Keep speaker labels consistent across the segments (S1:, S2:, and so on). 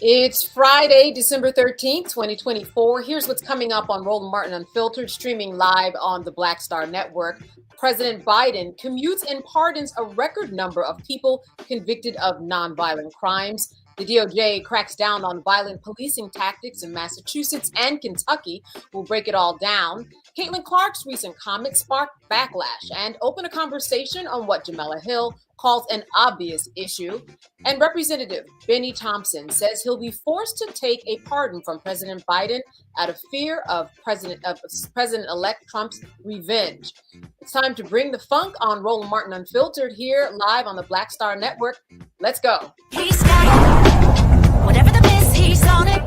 S1: It's Friday, December 13th, 2024. Here's what's coming up on Roland Martin Unfiltered, streaming live on the Black Star Network. President Biden commutes and pardons a record number of people convicted of nonviolent crimes. The DOJ cracks down on violent policing tactics in Massachusetts and Kentucky. We'll break it all down. Caitlin Clark's recent comments sparked backlash and open a conversation on what Jamela Hill calls an obvious issue. And Representative Benny Thompson says he'll be forced to take a pardon from President Biden out of fear of President-elect Trump's revenge. It's time to bring the funk on Roland Martin Unfiltered here live on the Black Star Network. Let's go.
S2: He's got it. Whatever the miss, he's on it.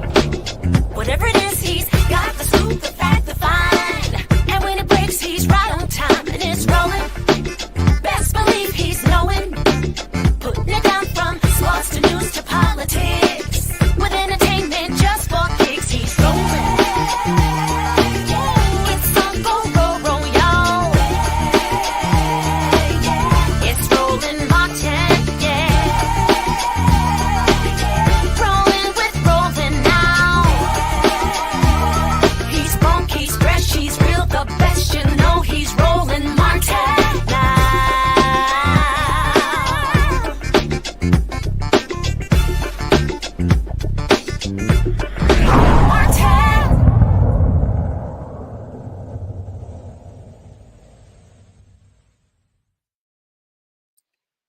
S2: Whatever it is, he's got the scoop, the fact, the find. And when it breaks, he's right on time and it's rolling. Best believe he's knowing. Putting it down from sports to news to politics. With entertainment just for kicks, he's rolling. It's on roll, y'all. It's Roland Martin, yeah. Rolling with Roland now. He's funk, he's fresh, he's real, the best, you know he's Roland Martin now.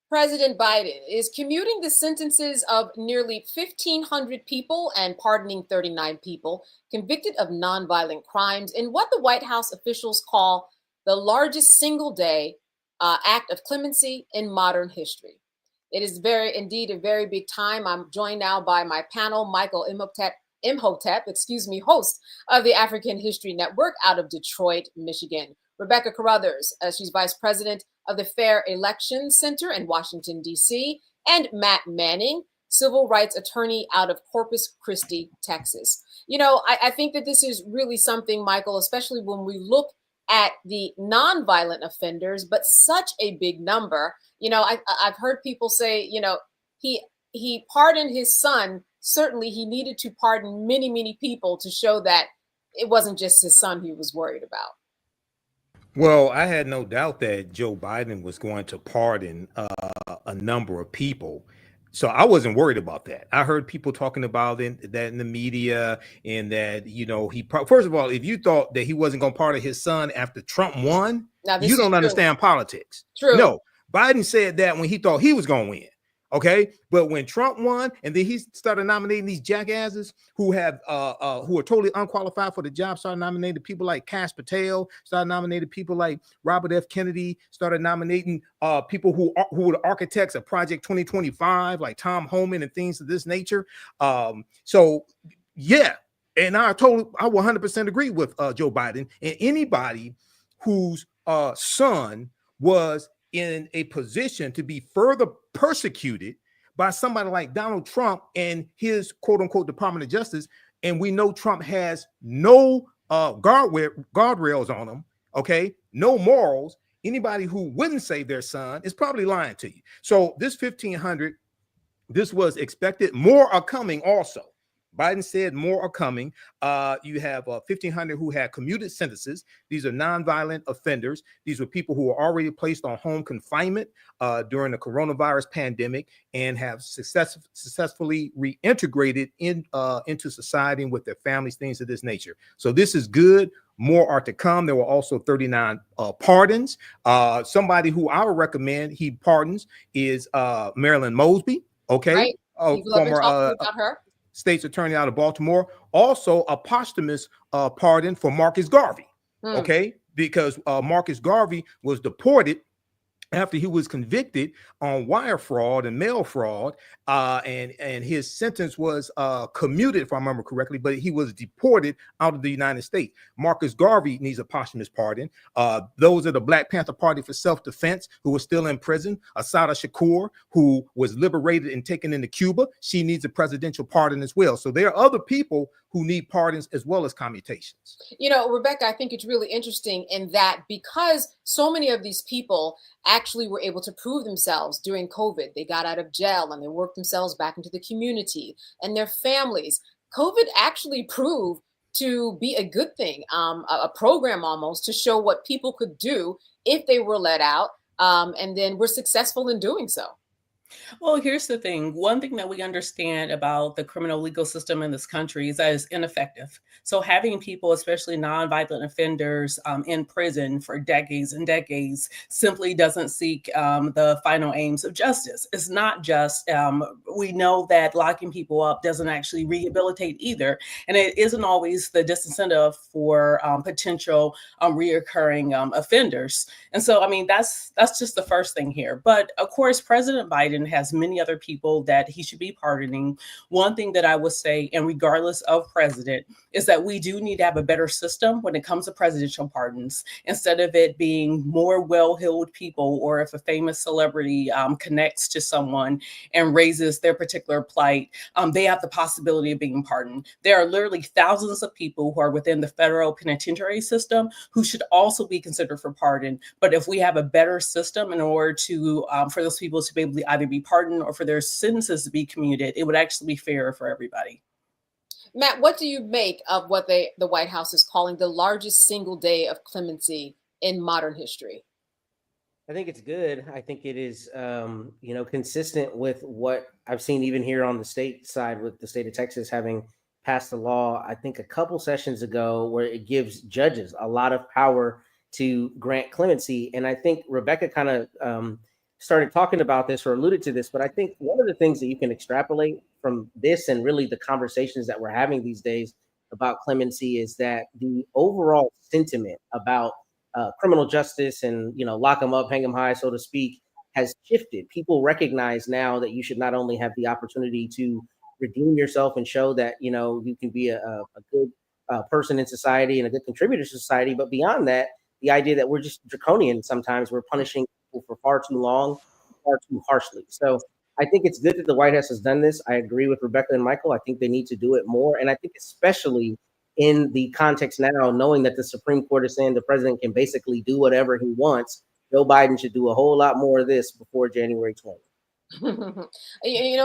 S1: President Biden is commuting the sentences of nearly 1,500 people and pardoning 39 people convicted of nonviolent crimes in what the White House officials call the largest single-day act of clemency in modern history. It is indeed a very big time. I'm joined now by my panel, Michael Imhotep, host of the African History Network out of Detroit, Michigan. Rebecca Carruthers, she's vice president of the Fair Elections Center in Washington, D.C., and Matt Manning, civil rights attorney out of Corpus Christi, Texas. You know, I think that this is really something, Michael, especially when we look at the nonviolent offenders, but such a big number. You know, I've heard people say, you know, he pardoned his son. Certainly he needed to pardon many, many people to show that it wasn't just his son he was worried about.
S3: Well, I had no doubt that Joe Biden was going to pardon a number of people. So I wasn't worried about that. I heard people talking about that in the media, and that, you know, first of all, if you thought that he wasn't going to pardon his son after Trump won, you don't understand politics.
S1: True.
S3: No, Biden said that when he thought he was going to win. Okay, but when Trump won, and then he started nominating these jackasses who are totally unqualified for the job, started nominating people like Kash Patel, started nominating people like Robert F. Kennedy, started nominating people who were the architects of Project 2025, like Tom Homan and things of this nature. So yeah, and I 100% agree with Joe Biden, and anybody whose son was in a position to be further persecuted by somebody like Donald Trump and his quote unquote Department of Justice. And we know Trump has no guardrails on him. Okay. No morals. Anybody who wouldn't save their son is probably lying to you. So this 1,500, this was expected. More are coming also. Biden said more are coming. You have 1,500 who had commuted sentences. These are nonviolent offenders. These were people who were already placed on home confinement during the coronavirus pandemic and have successfully reintegrated into society and with their families, things of this nature. So this is good. More are to come. There were also 39 pardons. Somebody who I would recommend he pardons is Marilyn Mosby. Okay.
S1: Right.
S3: Former
S1: about her.
S3: State's attorney out of Baltimore. Also a posthumous pardon for Marcus Garvey. Okay, because Marcus Garvey was deported after he was convicted on wire fraud and mail fraud, and his sentence was commuted, if I remember correctly, but he was deported out of the United States. Marcus Garvey needs a posthumous pardon. Those are the Black Panther Party for Self-Defense, who was still in prison. Assata Shakur, who was liberated and taken into Cuba, she needs a presidential pardon as well. So there are other people who need pardons as well as commutations.
S1: You know, Rebecca, I think it's really interesting in that because so many of these people actually were able to prove themselves during COVID. They got out of jail and they worked themselves back into the community and their families. COVID actually proved to be a good thing, a program almost to show what people could do if they were let out, and then were successful in doing so.
S4: Well, here's the thing. One thing that we understand about the criminal legal system in this country is that it's ineffective. So having people, especially nonviolent offenders, in prison for decades and decades simply doesn't seek the final aims of justice. It's not just, we know that locking people up doesn't actually rehabilitate either. And it isn't always the disincentive for potential reoccurring offenders. And so, I mean, that's just the first thing here. But of course, President Biden has many other people that he should be pardoning. One thing that I would say, and regardless of president, is that we do need to have a better system when it comes to presidential pardons. Instead of it being more well-heeled people, or if a famous celebrity connects to someone and raises their particular plight, they have the possibility of being pardoned. There are literally thousands of people who are within the federal penitentiary system who should also be considered for pardon. But if we have a better system in order to for those people to be able to either be pardoned or for their sentences to be commuted, it would actually be fairer for everybody.
S1: Matt, what do you make of what the White House is calling the largest single day of clemency in modern history?
S5: I think it's good. I think it is, consistent with what I've seen even here on the state side, with the state of Texas having passed a law, I think a couple sessions ago, where it gives judges a lot of power to grant clemency. And I think Rebecca kind of started talking about this or alluded to this, but I think one of the things that you can extrapolate from this and really the conversations that we're having these days about clemency is that the overall sentiment about criminal justice and, lock them up, hang them high, so to speak, has shifted. People recognize now that you should not only have the opportunity to redeem yourself and show that, you can be a good person in society and a good contributor to society, but beyond that, the idea that we're just draconian sometimes, we're punishing people for far too long, far too harshly. So I think it's good that the White House has done this. I agree with Rebecca and Michael. I think they need to do it more. And I think especially in the context now, knowing that the Supreme Court is saying the president can basically do whatever he wants, Joe Biden should do a whole lot more of this before January 20th.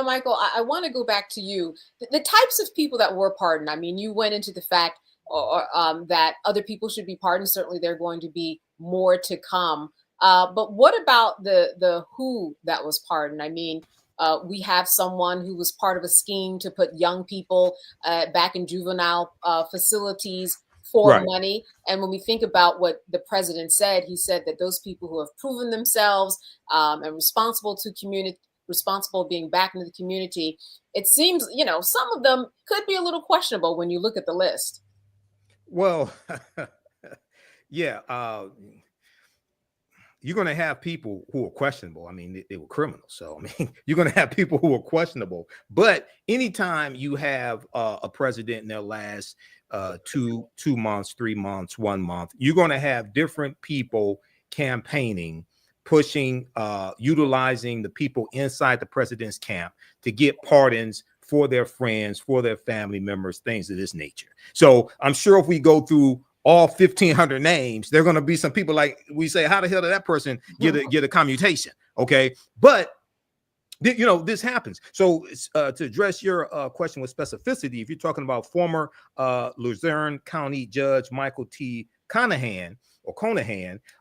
S1: Michael, I want to go back to you. The types of people that were pardoned. I mean, you went into the fact that other people should be pardoned. Certainly, there are going to be more to come. But what about the who that was pardoned? I mean, we have someone who was part of a scheme to put young people back in juvenile facilities for money. And when we think about what the president said, he said that those people who have proven themselves and responsible being back into the community, it seems, some of them could be a little questionable when you look at the list.
S3: Well, yeah. You're going to have people who are questionable. I mean, they were criminals. So, I mean, you're going to have people who are questionable. But anytime you have a president in their last 2 months, 3 months, 1 month, you're going to have different people campaigning, pushing, utilizing the people inside the president's camp to get pardons for their friends, for their family members, things of this nature. So I'm sure if we go through all 1,500 names, there are going to be some people like we say, how the hell did that person get a commutation? Okay. But this happens. So to address your question with specificity, if you're talking about former Luzerne County Judge Michael T. Conahan,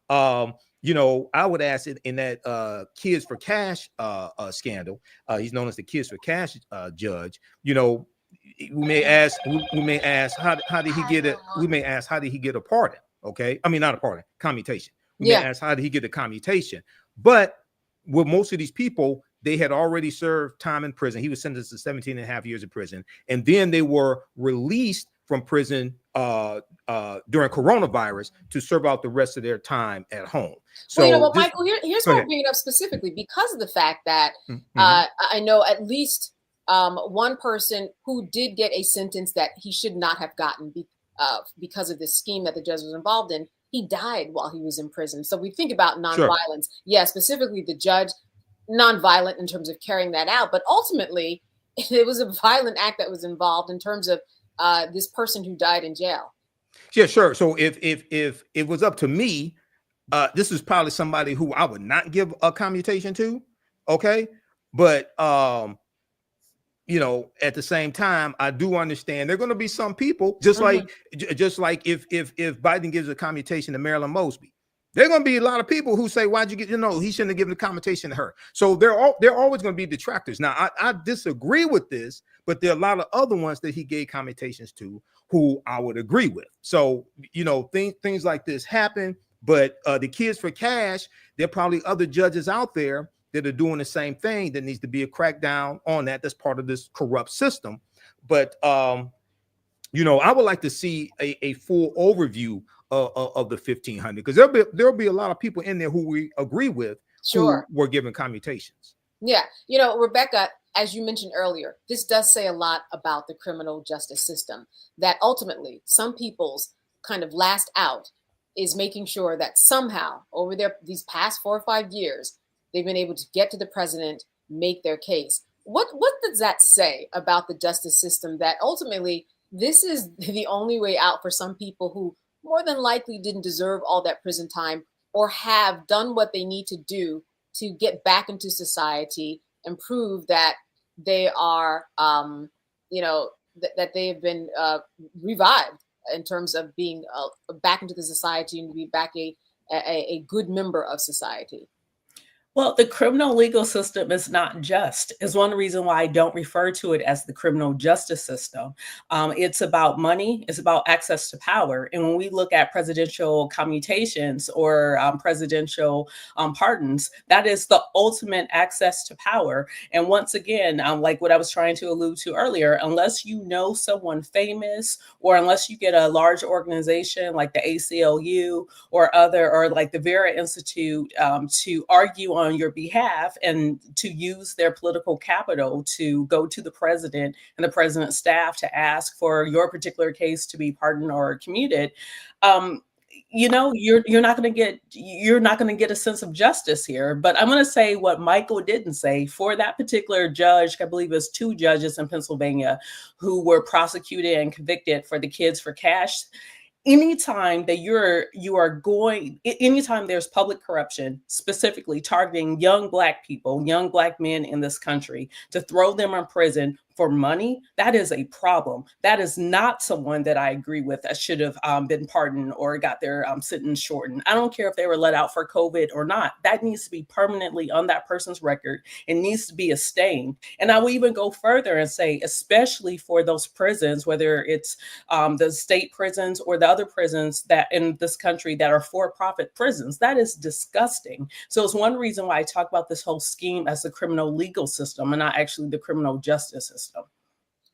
S3: I would ask it in that Kids for Cash scandal. He's known as the Kids for Cash judge. We may ask how did he get it? We may ask how did he get a pardon? Okay, I mean not a pardon, commutation. We may ask how did he get a commutation? But with most of these people, they had already served time in prison. He was sentenced to 17 and a half years in prison, and then they were released from prison during coronavirus to serve out the rest of their time at home. So,
S1: Michael, here's why I'm bringing it up specifically because of the fact that I know at least one person who did get a sentence that he should not have gotten because of this scheme that the judge was involved in. He died while he was in prison. So we think about nonviolence. Yeah, specifically the judge, nonviolent in terms of carrying that out. But ultimately, it was a violent act that was involved in terms of this person who died in jail.
S3: Yeah, sure. So if it was up to me, this is probably somebody who I would not give a commutation to. Okay. But, you know, at the same time, I do understand there are going to be some people just like if Biden gives a commutation to Marilyn Mosby, there are going to be a lot of people who say, why'd you get, he shouldn't have given a commutation to her. So they're always going to be detractors. Now, I disagree with this, but there are a lot of other ones that he gave commutations to who I would agree with. So, things like this happen, but the kids for cash, there are probably other judges out there that are doing the same thing. That needs to be a crackdown on that. That's part of this corrupt system. But, I would like to see a full overview of the 1500, because there'll be a lot of people in there who we agree with who were given commutations.
S1: Yeah. Rebecca, as you mentioned earlier, this does say a lot about the criminal justice system, that ultimately some people's kind of last out is making sure that somehow over these past 4 or 5 years, they've been able to get to the president, make their case. What does that say about the justice system, that ultimately this is the only way out for some people who more than likely didn't deserve all that prison time, or have done what they need to do to get back into society and prove that they are, that they have been revived in terms of being back into the society and to be back a good member of society?
S4: Well, the criminal legal system is not just. Is one reason why I don't refer to it as the criminal justice system. It's about money. It's about access to power. And when we look at presidential commutations or presidential pardons, that is the ultimate access to power. And once again, like what I was trying to allude to earlier, unless you know someone famous, or unless you get a large organization like the ACLU or like the Vera Institute to argue on your behalf and to use their political capital to go to the president and the president's staff to ask for your particular case to be pardoned or commuted, you're not going to get a sense of justice here. But I'm going to say what Michael didn't say. For that particular judge, I believe it was 2 judges in Pennsylvania who were prosecuted and convicted for the kids for cash. Anytime that anytime there's public corruption, specifically targeting young Black people, young Black men in this country, to throw them in prison for money, that is a problem. That is not someone that I agree with that should have been pardoned or got their sentence shortened. I don't care if they were let out for COVID or not. That needs to be permanently on that person's record. It needs to be a stain. And I will even go further and say, especially for those prisons, whether it's the state prisons or the other prisons that in this country that are for-profit prisons, that is disgusting. So it's one reason why I talk about this whole scheme as the criminal legal system and not actually the criminal justice system.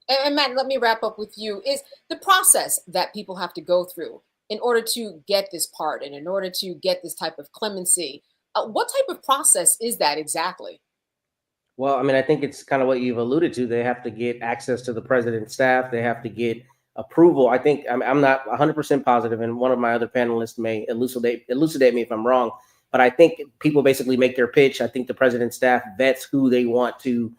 S1: And Matt, let me wrap up with you. Is the process that people have to go through in order to get this pardon, in order to get this type of clemency, what type of process is that exactly?
S5: Well, I mean, I think it's kind of what you've alluded to. They have to get access to the president's staff. They have to get approval. I think I'm not 100% positive, and one of my other panelists may elucidate me if I'm wrong. But I think people basically make their pitch. I think the president's staff vets who they want to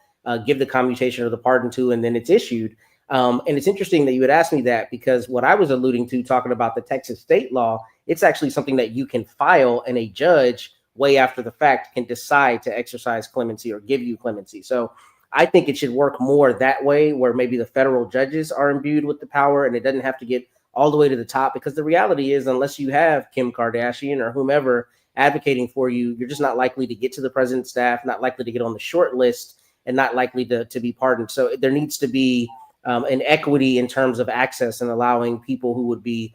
S5: give the commutation or the pardon to, and then it's issued. And it's interesting that you would ask me that, because what I was alluding to, talking about the Texas state law, it's actually something that you can file, and a judge way after the fact can decide to exercise clemency or give you clemency. So I think it should work more that way, where maybe the federal judges are imbued with the power and it doesn't have to get all the way to the top, because the reality is, unless you have Kim Kardashian or whomever advocating for you, you're just not likely to get to the president's staff, not likely to get on the short list, and not likely to be pardoned. So there needs to be an equity in terms of access and allowing people who would be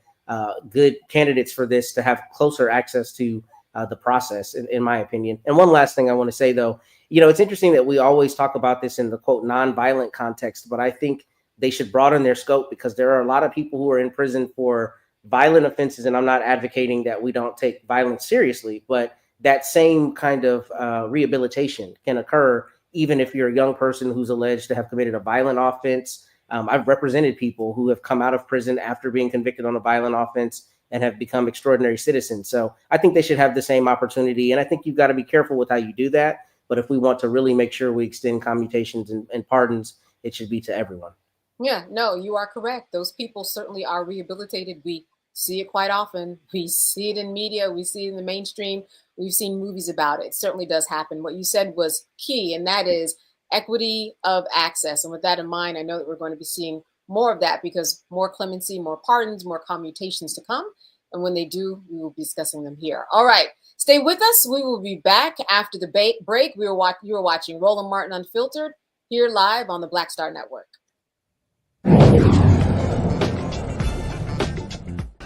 S5: good candidates for this to have closer access to the process, in my opinion. And one last thing I want to say, though, it's interesting that we always talk about this in the quote nonviolent context, but I think they should broaden their scope, because there are a lot of people who are in prison for violent offenses. And I'm not advocating that we don't take violence seriously, but that same kind of rehabilitation can occur even if you're a young person who's alleged to have committed a violent offense. I've represented people who have come out of prison after being convicted on a violent offense and have become extraordinary citizens. So I think they should have the same opportunity. And I think you've got to be careful with how you do that. But if we want to really make sure we extend commutations and pardons, it should be to everyone.
S1: Yeah, no, you are correct. Those people certainly are rehabilitated. We see it quite often. We see it in media. We see it in the mainstream. We've seen movies about it. It certainly does happen. What you said was key, and that is equity of access. And with that in mind, I know that we're going to be seeing more of that because more clemency, more pardons, more commutations to come. And when they do, we will be discussing them here. All right. Stay with us. We will be back after the break. You were watching Roland Martin Unfiltered here live on the Black Star Network.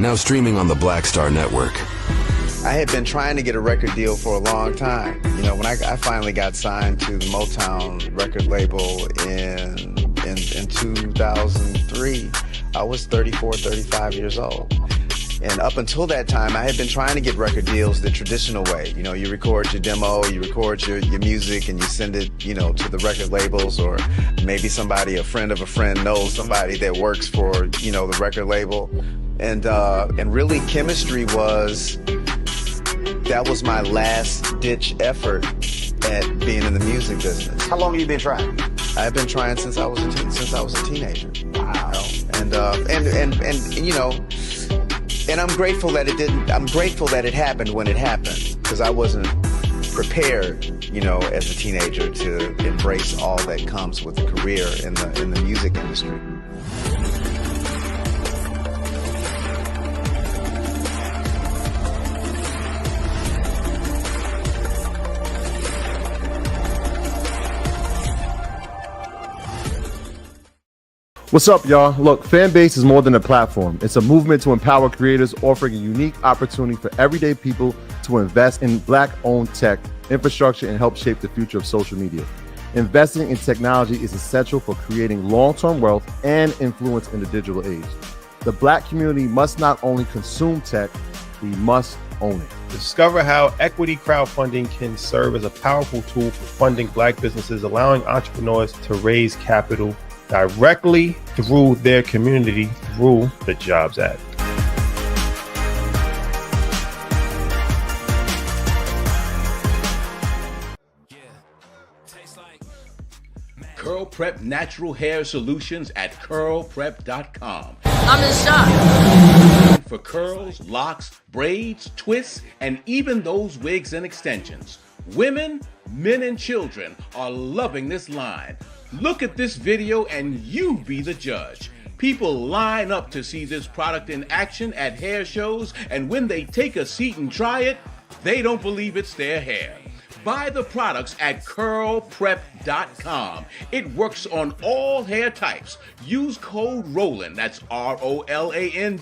S6: Now streaming on the Black Star Network.
S7: I had been trying to get a record deal for a long time. You know, when I finally got signed to the Motown record label in 2003, I was 34, 35 years old. And up until that time, I had been trying to get record deals the traditional way. You know, you record your demo, you record your music, and you send it, you know, to the record labels, or maybe somebody, a friend of a friend, knows somebody that works for, you know, the record label. And really, chemistry that was my last ditch effort at being in the music business.
S8: How long have you been trying?
S7: I've been trying since I was a teenager.
S8: Wow.
S7: And you know, and I'm grateful that it didn't. I'm grateful that it happened when it happened, because I wasn't prepared, you know, as a teenager to embrace all that comes with a career in the music industry.
S9: What's up, y'all? Look, Fanbase is more than a platform. It's a movement to empower creators, offering a unique opportunity for everyday people to invest in Black-owned tech, infrastructure, and help shape the future of social media. Investing in technology is essential for creating long-term wealth and influence in the digital age. The Black community must not only consume tech, we must own it.
S10: Discover how equity crowdfunding can serve as a powerful tool for funding Black businesses, allowing entrepreneurs to raise capital directly through their community through the Jobs Act.
S11: Curl Prep Natural Hair Solutions at curlprep.com.
S2: I'm in shock.
S11: For curls, locks, braids, twists, and even those wigs and extensions. Women, men, and children are loving this line. Look at this video and you be the judge. People line up to see this product in action at hair shows, and when they take a seat and try it, they don't believe it's their hair. Buy the products at curlprep.com. It works on all hair types. Use code ROLAND, that's ROLAND,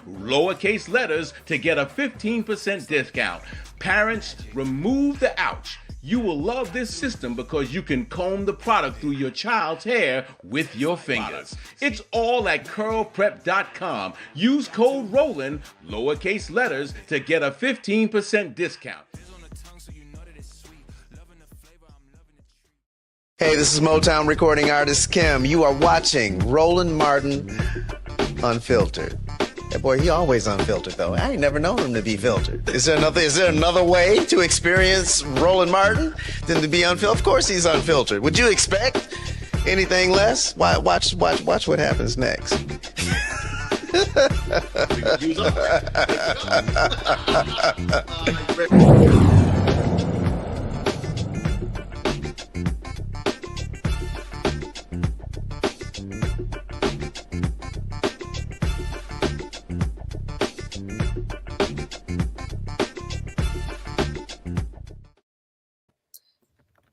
S11: lowercase letters, to get a 15% discount. Parents, remove the ouch. You will love this system because you can comb the product through your child's hair with your fingers. It's all at curlprep.com. Use code ROLAND, lowercase letters, to get a 15% discount.
S7: Hey, this is Motown recording artist Kim. You are watching Roland Martin Unfiltered. That boy, he always unfiltered though. I ain't never known him to be filtered. Is there another way to experience Roland Martin than to be unfiltered? Of course he's unfiltered. Would you expect anything less? Watch what happens next.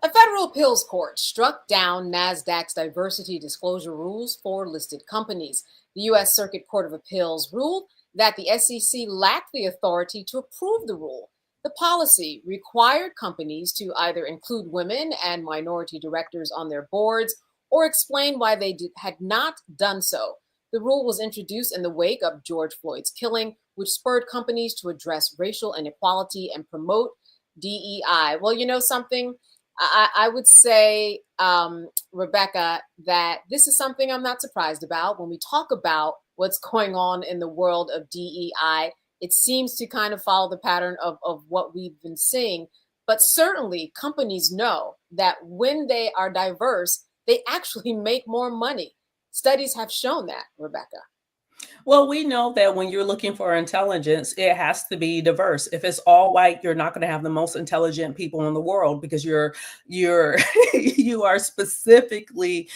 S1: A federal appeals court struck down Nasdaq's diversity disclosure rules for listed companies. The U.S. Circuit Court of Appeals ruled that the SEC lacked the authority to approve the rule. The policy required companies to either include women and minority directors on their boards or explain why they had not done so. The rule was introduced in the wake of George Floyd's killing, which spurred companies to address racial inequality and promote DEI. Well, you know something? I would say, Rebecca, that this is something I'm not surprised about. When we talk about what's going on in the world of DEI, it seems to kind of follow the pattern of what we've been seeing. But certainly companies know that when they are diverse, they actually make more money. Studies have shown that, Rebecca.
S4: Well, we know that when you're looking for intelligence, it has to be diverse. If it's all white, you're not going to have the most intelligent people in the world because you're you are specifically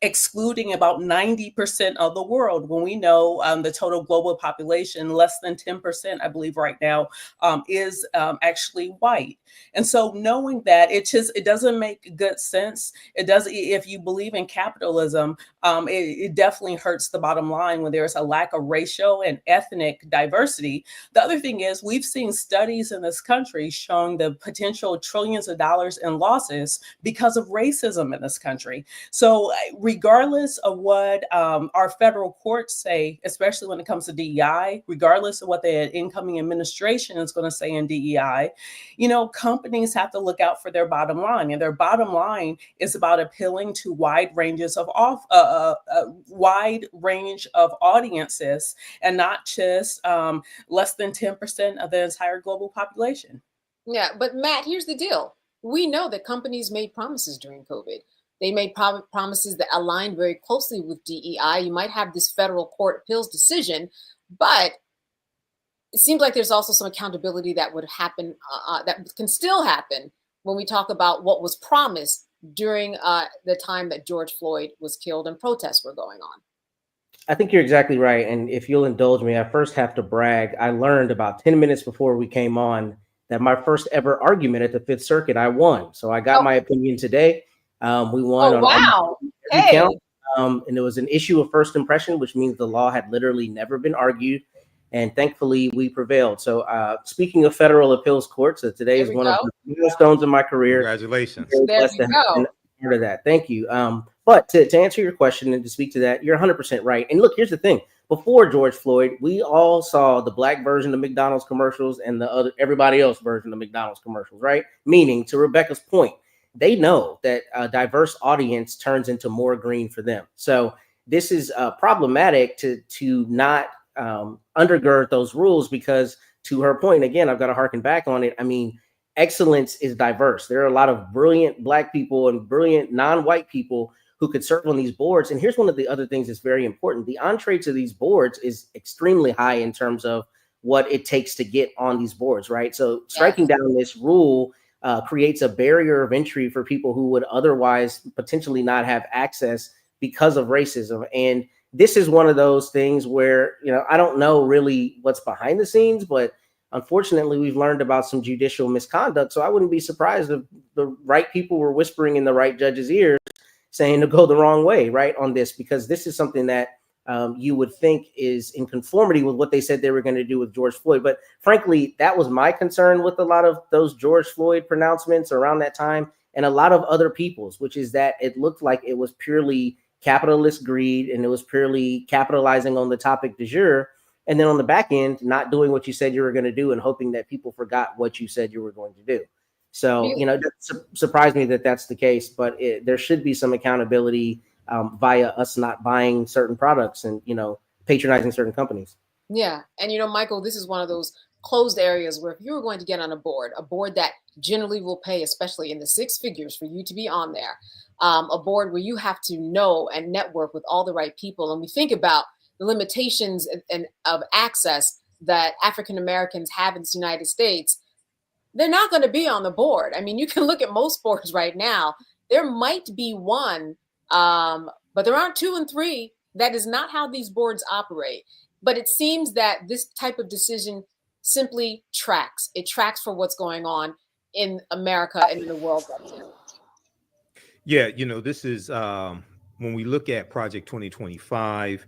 S4: excluding about 90% of the world. When we know the total global population, less than 10%, I believe right now, is actually white. And so knowing that, it doesn't make good sense. It does if you believe in capitalism. It definitely hurts the bottom line when there's a lack of racial and ethnic diversity. The other thing is we've seen studies in this country showing the potential trillions of dollars in losses because of racism in this country. So regardless of what our federal courts say, especially when it comes to DEI, regardless of what the incoming administration is going to say in DEI, companies have to look out for their bottom line, and their bottom line is about appealing to wide ranges of wide range of audiences, and not just less than 10% of the entire global population.
S1: Yeah, but Matt, here's the deal. We know that companies made promises during COVID. They made promises that aligned very closely with DEI. You might have this federal court appeals decision, but it seems like there's also some accountability that would happen, that can still happen when we talk about what was promised during the time that George Floyd was killed and protests were going on.
S5: I think you're exactly right. And if you'll indulge me, I first have to brag. I learned about 10 minutes before we came on that my first ever argument at the Fifth Circuit, I won. So I got my opinion today. We won on
S1: wow.
S5: every count. And it was an issue of first impression, which means the law had literally never been argued. And thankfully, we prevailed. So speaking of federal appeals courts, today is one of the milestones in my career.
S3: Congratulations.
S1: There you go.
S5: Part of that. Thank you. But to answer your question and to speak to that, you're 100% right. And look, here's the thing. Before George Floyd, we all saw the black version of McDonald's commercials and the everybody else version of McDonald's commercials, right? Meaning, to Rebecca's point, they know that a diverse audience turns into more green for them. So this is problematic to not undergird those rules, because to her point, again, I've got to harken back on it. I mean, excellence is diverse. There are a lot of brilliant black people and brilliant non-white people who could serve on these boards. And here's one of the other things that's very important. The entree to these boards is extremely high in terms of what it takes to get on these boards, right? So striking down this rule creates a barrier of entry for people who would otherwise potentially not have access because of racism. And this is one of those things where, I don't know really what's behind the scenes, but unfortunately, we've learned about some judicial misconduct. So I wouldn't be surprised if the right people were whispering in the right judge's ears saying to go the wrong way, right, on this, because this is something that you would think is in conformity with what they said they were going to do with George Floyd. But frankly, that was my concern with a lot of those George Floyd pronouncements around that time, and a lot of other people's, which is that it looked like it was purely capitalist greed, and it was purely capitalizing on the topic du jour. And then on the back end, not doing what you said you were going to do and hoping that people forgot what you said you were going to do. So, it surprised me that that's the case, but there should be some accountability via us not buying certain products and, patronizing certain companies.
S1: Yeah. And, Michael, this is one of those closed areas where if you were going to get on a board that generally will pay, especially in the six figures for you to be on there, a board where you have to know and network with all the right people. And we think about the limitations of access that African Americans have in the United States. They're not going to be on the board. I mean, you can look at most boards right now. There might be one, but there aren't 2 and 3. That is not how these boards operate. But it seems that this type of decision simply tracks. It tracks for what's going on in America and in the world right now.
S3: Yeah, this is when we look at Project 2025.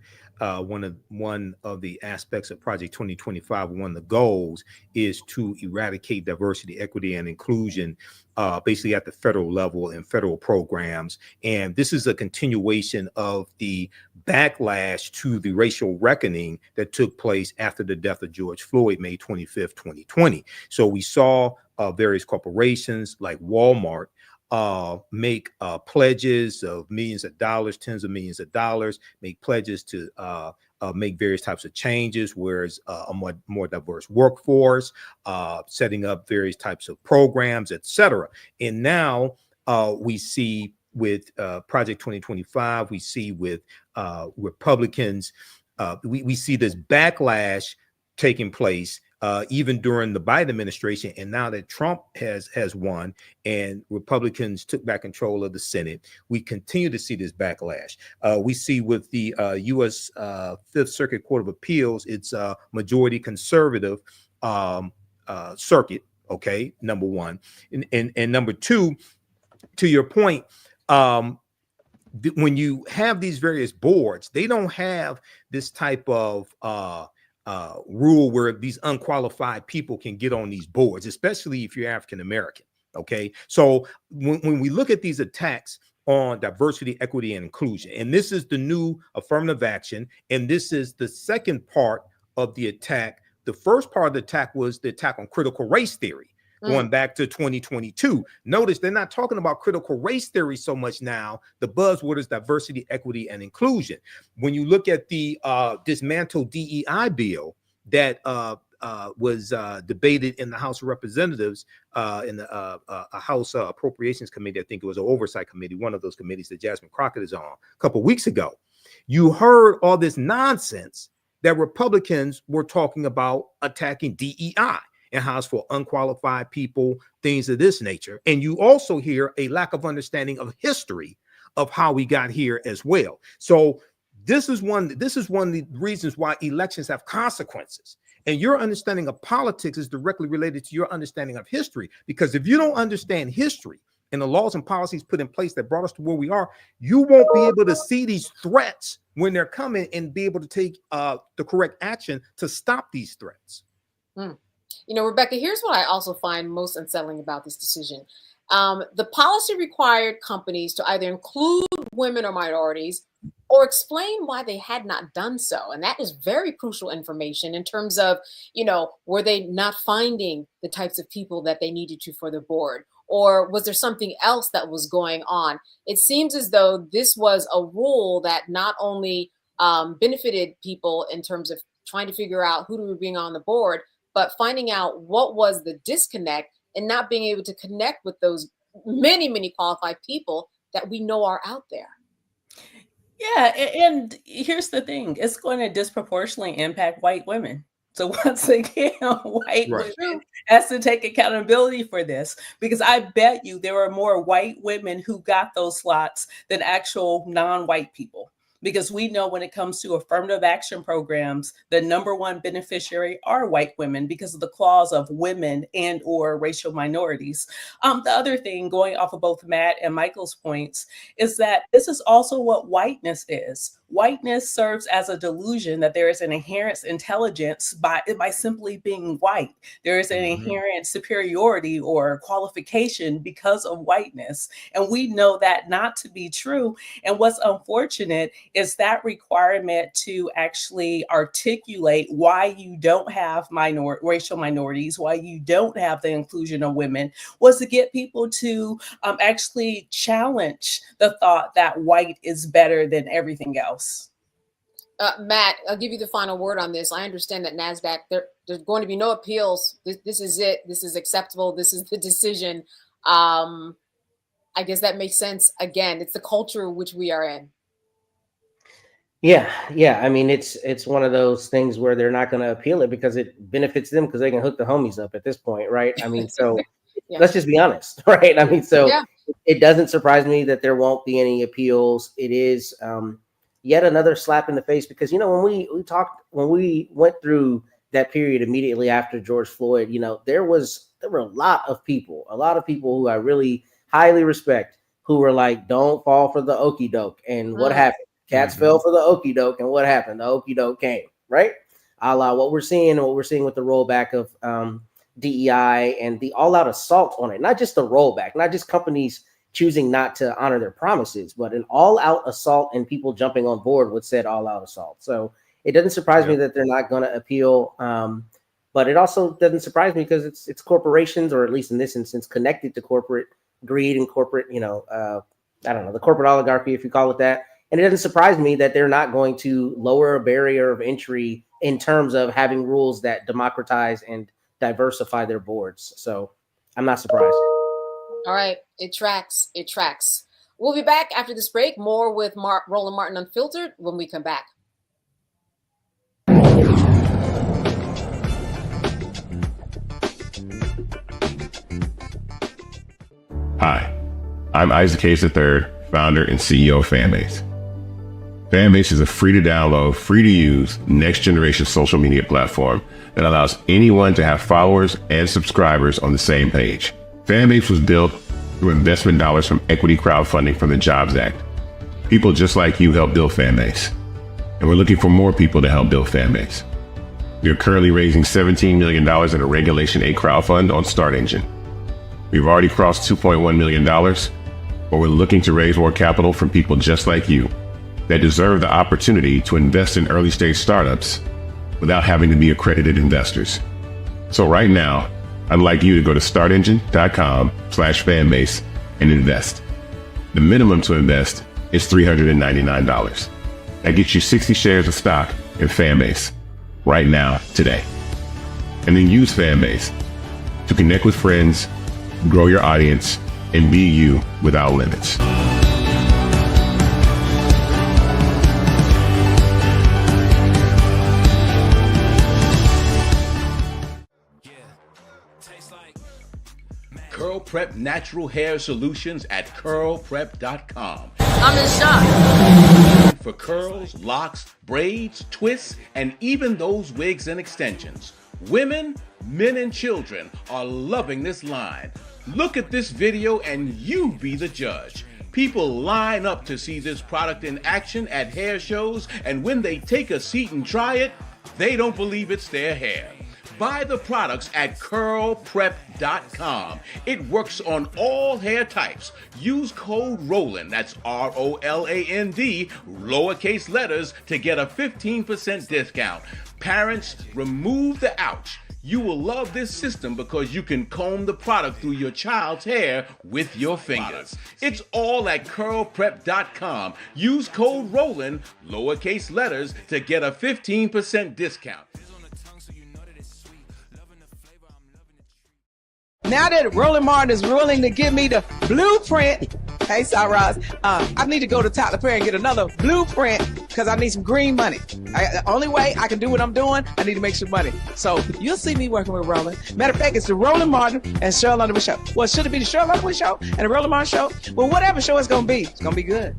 S3: One of the aspects of Project 2025, one of the goals is to eradicate diversity, equity, and inclusion, basically at the federal level and federal programs. And this is a continuation of the backlash to the racial reckoning that took place after the death of George Floyd, May 25th, 2020. So we saw various corporations like Walmart make pledges of millions of dollars, tens of millions of dollars, make pledges to make various types of changes, whereas a more diverse workforce, setting up various types of programs, etc. And now we see with Project 2025, we see with Republicans we see this backlash taking place even during the Biden administration, and now that Trump has won and Republicans took back control of the Senate, we continue to see this backlash. We see with the U.S. Fifth Circuit Court of Appeals, it's a majority conservative circuit. Okay, number one, and number two, to your point, when you have these various boards, they don't have this type of rule where these unqualified people can get on these boards, especially if you're African American. Okay, so when we look at these attacks on diversity, equity, and inclusion, and this is the new affirmative action, and this is the second part of the attack. The first part of the attack was the attack on critical race theory, going back to 2022. Notice they're not talking about critical race theory so much now. The buzzword is diversity, equity, and inclusion. When you look at the dismantled DEI bill that was debated in the House of Representatives, in the House Appropriations Committee, I think it was an oversight committee, one of those committees that Jasmine Crockett is on, a couple of weeks ago, you heard all this nonsense that Republicans were talking about attacking DEI and how it's for unqualified people, things of this nature. And you also hear a lack of understanding of history of how we got here as well. So this is one of the reasons why elections have consequences. And your understanding of politics is directly related to your understanding of history. Because if you don't understand history and the laws and policies put in place that brought us to where we are, you won't be able to see these threats when they're coming and be able to take the correct action to stop these threats.
S1: You know, Rebecca, here's what I also find most unsettling about this decision. The policy required companies to either include women or minorities or explain why they had not done so. And that is very crucial information in terms of, you know, were they not finding the types of people that they needed to for the board? Or was there something else that was going on? It seems as though this was a rule that not only benefited people in terms of trying to figure out who to bring on the board, but finding out what was the disconnect and not being able to connect with those many, many qualified people that we know are out there.
S4: Yeah, and here's the thing, it's going to disproportionately impact white women. So once again, white women has to take accountability for this, because I bet you there are more white women who got those slots than actual non-white people. Because we know when it comes to affirmative action programs, the number one beneficiary are white women because of the clause of women and or racial minorities. The other thing, going off of both Matt and Michael's points, is that this is also what whiteness is. Whiteness serves as a delusion that there is an inherent intelligence by simply being white. There is an inherent superiority or qualification because of whiteness. And we know that not to be true. And what's unfortunate is that requirement to actually articulate why you don't have racial minorities, why you don't have the inclusion of women, was to get people to actually challenge the thought that white is better than everything else.
S1: Matt, I'll give you the final word on this. I understand that Nasdaq, there's going to be no appeals. This is it. This is acceptable. This is the decision. I guess that makes sense. Again, it's the culture which we are in.
S5: Yeah. I mean, it's one of those things where they're not going to appeal it because it benefits them because they can hook the homies up at this point, right? I mean, so let's just be honest, right? I mean, so it doesn't surprise me that there won't be any appeals. It is yet another slap in the face because, you know, when we went through that period immediately after George Floyd, you know, there were a lot of people who I really highly respect who were like, don't fall for the okie doke. And what happened? Cats fell for the okie doke. And what happened? The okie doke came, right? A la what we're seeing with the rollback of DEI and the all out assault on it, not just the rollback, not just companies choosing not to honor their promises, but an all out assault and people jumping on board with said all out assault. So it doesn't surprise me that they're not going to appeal. But it also doesn't surprise me because it's corporations, or at least in this instance, connected to corporate greed and corporate, I don't know, the corporate oligarchy, if you call it that. And it doesn't surprise me that they're not going to lower a barrier of entry in terms of having rules that democratize and diversify their boards. So I'm not surprised.
S1: All right. It tracks. We'll be back after this break. More with Roland Martin Unfiltered when we come back.
S8: Hi, I'm Isaac Hayes III, founder and CEO of Fanbase. Fanbase is a free to download, free to use, next generation social media platform that allows anyone to have followers and subscribers on the same page. Fanbase was built through investment dollars from equity crowdfunding from the Jobs Act. People just like you helped build Fanbase, and we're looking for more people to help build Fanbase. We are currently raising $17 million in a Regulation A crowdfund on Start Engine. We've already crossed $2.1 million, but we're looking to raise more capital from people just like you that deserve the opportunity to invest in early stage startups without having to be accredited investors. So right now, I'd like you to go to startengine.com/fanbase and invest. The minimum to invest is $399. That gets you 60 shares of stock in Fanbase right now, today. And then use Fanbase to connect with friends, grow your audience, and be you without limits.
S11: Curl Prep Natural Hair Solutions at curlprep.com.
S1: I'm in shock.
S11: For curls, locks, braids, twists, and even those wigs and extensions. Women, men, and children are loving this line. Look at this video and you be the judge. People line up to see this product in action at hair shows, and when they take a seat and try it, they don't believe it's their hair. Buy the products at curlprep.com. It works on all hair types. Use code Roland, that's ROLAND, lowercase letters, to get a 15% discount. Parents, remove the ouch. You will love this system because you can comb the product through your child's hair with your fingers. It's all at curlprep.com. Use code Roland, lowercase letters, to get a 15% discount.
S12: Now that Roland Martin is willing to give me the blueprint, hey, Cyrus, I need to go to Tyler Perry and get another blueprint because I need some green money. The only way I can do what I'm doing, I need to make some money. So you'll see me working with Roland. Matter of fact, it's the Roland Martin and Cheryl Underwood show. Well, should it be the Cheryl Underwood show and the Roland Martin show? Well, whatever show it's going to be, it's going to be good.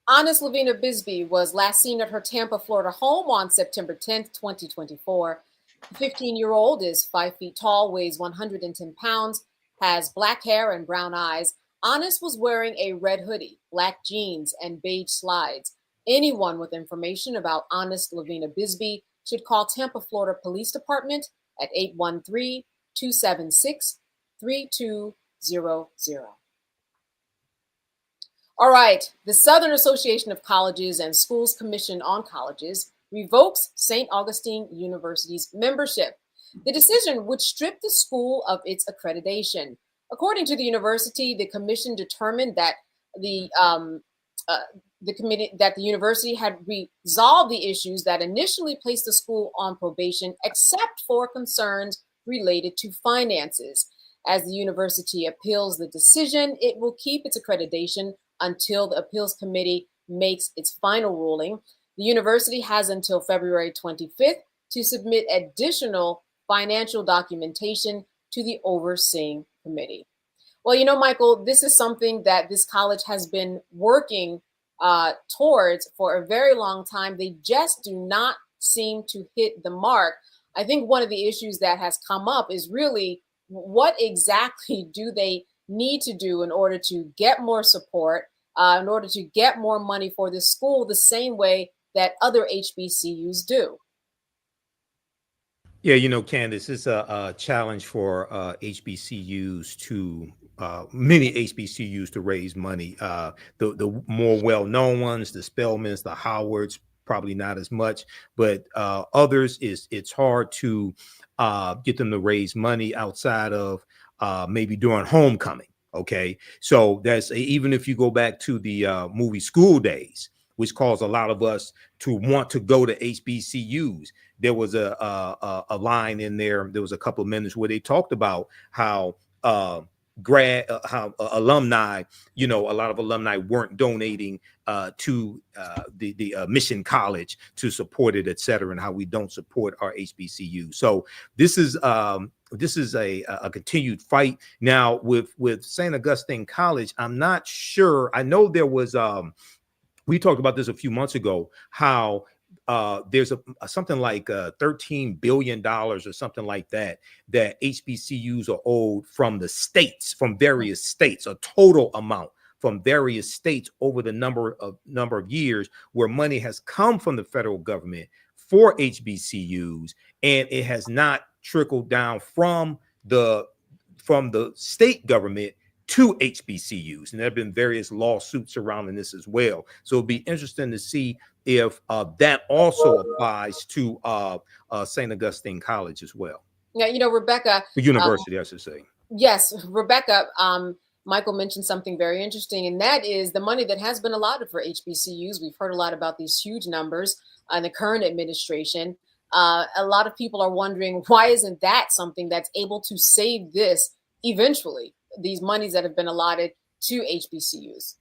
S1: Honest Lavina Bisbee was last seen at her Tampa, Florida home on September 10th, 2024. The 15-year-old is 5 feet tall, weighs 110 pounds, has black hair and brown eyes. Honest was wearing a red hoodie, black jeans, and beige slides. Anyone with information about Honest Lavina Bisbee should call Tampa, Florida Police Department at 813-276-3200. All right, the Southern Association of Colleges and Schools Commission on Colleges revokes St. Augustine University's membership. The decision would strip the school of its accreditation. According to the university, the commission determined that the university had resolved the issues that initially placed the school on probation, except for concerns related to finances. As the university appeals the decision, it will keep its accreditation until the appeals committee makes its final ruling. The university has until February 25th to submit additional financial documentation to the overseeing committee. Well, you know, Michael, this is something that this college has been working towards for a very long time. They just do not seem to hit the mark. I think one of the issues that has come up is really what exactly do they need to do in order to get more support, in order to get more money for this school the same way that other HBCUs do.
S3: Yeah, you know, Candace, it's a challenge for HBCUs to many HBCUs to raise money. The more well-known ones, the Spelmans, the Howards, probably not as much, but others it's hard to get them to raise money outside of maybe during homecoming. Okay, so that's even if you go back to the movie School Days, which caused a lot of us to want to go to HBCUs. There was a line in there. There was a couple of minutes where they talked about how alumni, a lot of alumni weren't donating to the Mission College to support it, et cetera, and how we don't support our HBCU. So this is a continued fight. Now with St. Augustine College, I'm not sure. I know there was we talked about this a few months ago, how there's something like $13 billion or something like that HBCUs are owed from the states, from various states, a total amount from various states over the number of years, where money has come from the federal government for HBCUs, and it has not trickled down from the state government to HBCUs, and there have been various lawsuits surrounding this as well. So it'll be interesting to see if that also applies to St. Augustine College as well.
S1: Yeah, Rebecca.
S3: The university, I should say.
S1: Yes, Rebecca. Michael mentioned something very interesting, and that is the money that has been allotted for HBCUs. We've heard a lot about these huge numbers in the current administration. A lot of people are wondering, why isn't that something that's able to save this eventually? These monies that have been allotted to HBCUs.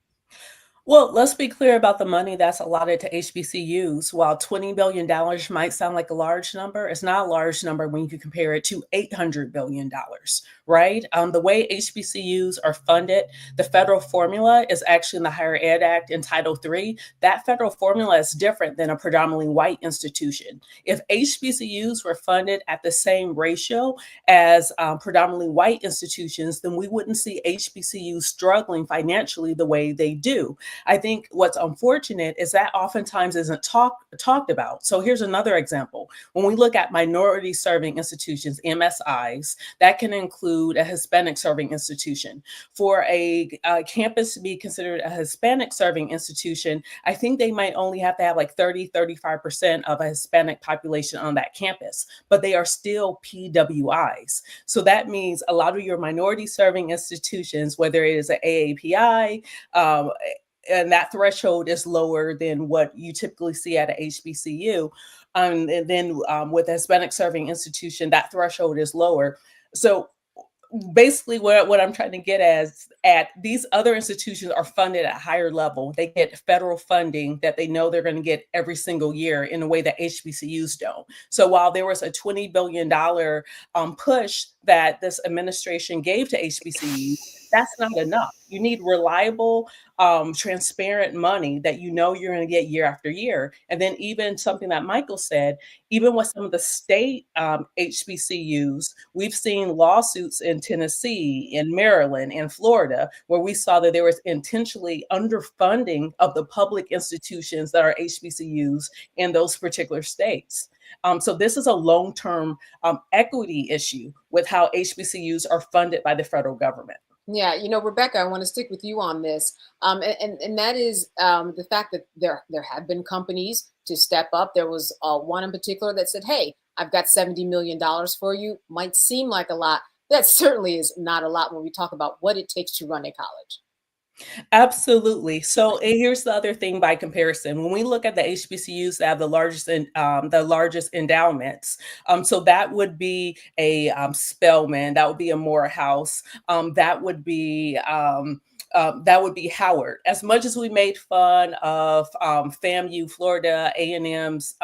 S4: Well, let's be clear about the money that's allotted to HBCUs. While $20 billion might sound like a large number, it's not a large number when you compare it to $800 billion, right? The way HBCUs are funded, the federal formula is actually in the Higher Ed Act in Title III. That federal formula is different than a predominantly white institution. If HBCUs were funded at the same ratio as predominantly white institutions, then we wouldn't see HBCUs struggling financially the way they do. I think what's unfortunate is that oftentimes isn't talked about. So here's another example. When we look at minority serving institutions, MSIs, that can include a Hispanic serving institution. For a campus to be considered a Hispanic serving institution, I think they might only have to have like 30-35% of a Hispanic population on that campus, but they are still PWIs. So that means a lot of your minority serving institutions, whether it is an AAPI, and that threshold is lower than what you typically see at a HBCU. And then with a Hispanic serving institution, that threshold is lower. So basically what I'm trying to get at these other institutions are funded at a higher level. They get federal funding that they know they're going to get every single year in a way that HBCUs don't. So while there was a $20 billion push that this administration gave to HBCUs, that's not enough. You need reliable, transparent money that you know you're going to get year after year. And then even something that Michael said, even with some of the state HBCUs, we've seen lawsuits in Tennessee, in Maryland, in Florida, where we saw that there was intentionally underfunding of the public institutions that are HBCUs in those particular states. So this is a long-term equity issue with how HBCUs are funded by the federal government.
S1: Yeah, Rebecca, I want to stick with you on this. And that is the fact that there have been companies to step up. There was one in particular that said, hey, I've got $70 million for you. Might seem like a lot. That certainly is not a lot when we talk about what it takes to run a college.
S4: Absolutely. So here's the other thing by comparison. When we look at the HBCUs that have the largest endowments, so that would be a Spelman, that would be a Morehouse, that would be Howard. As much as we made fun of FAMU, Florida A&M's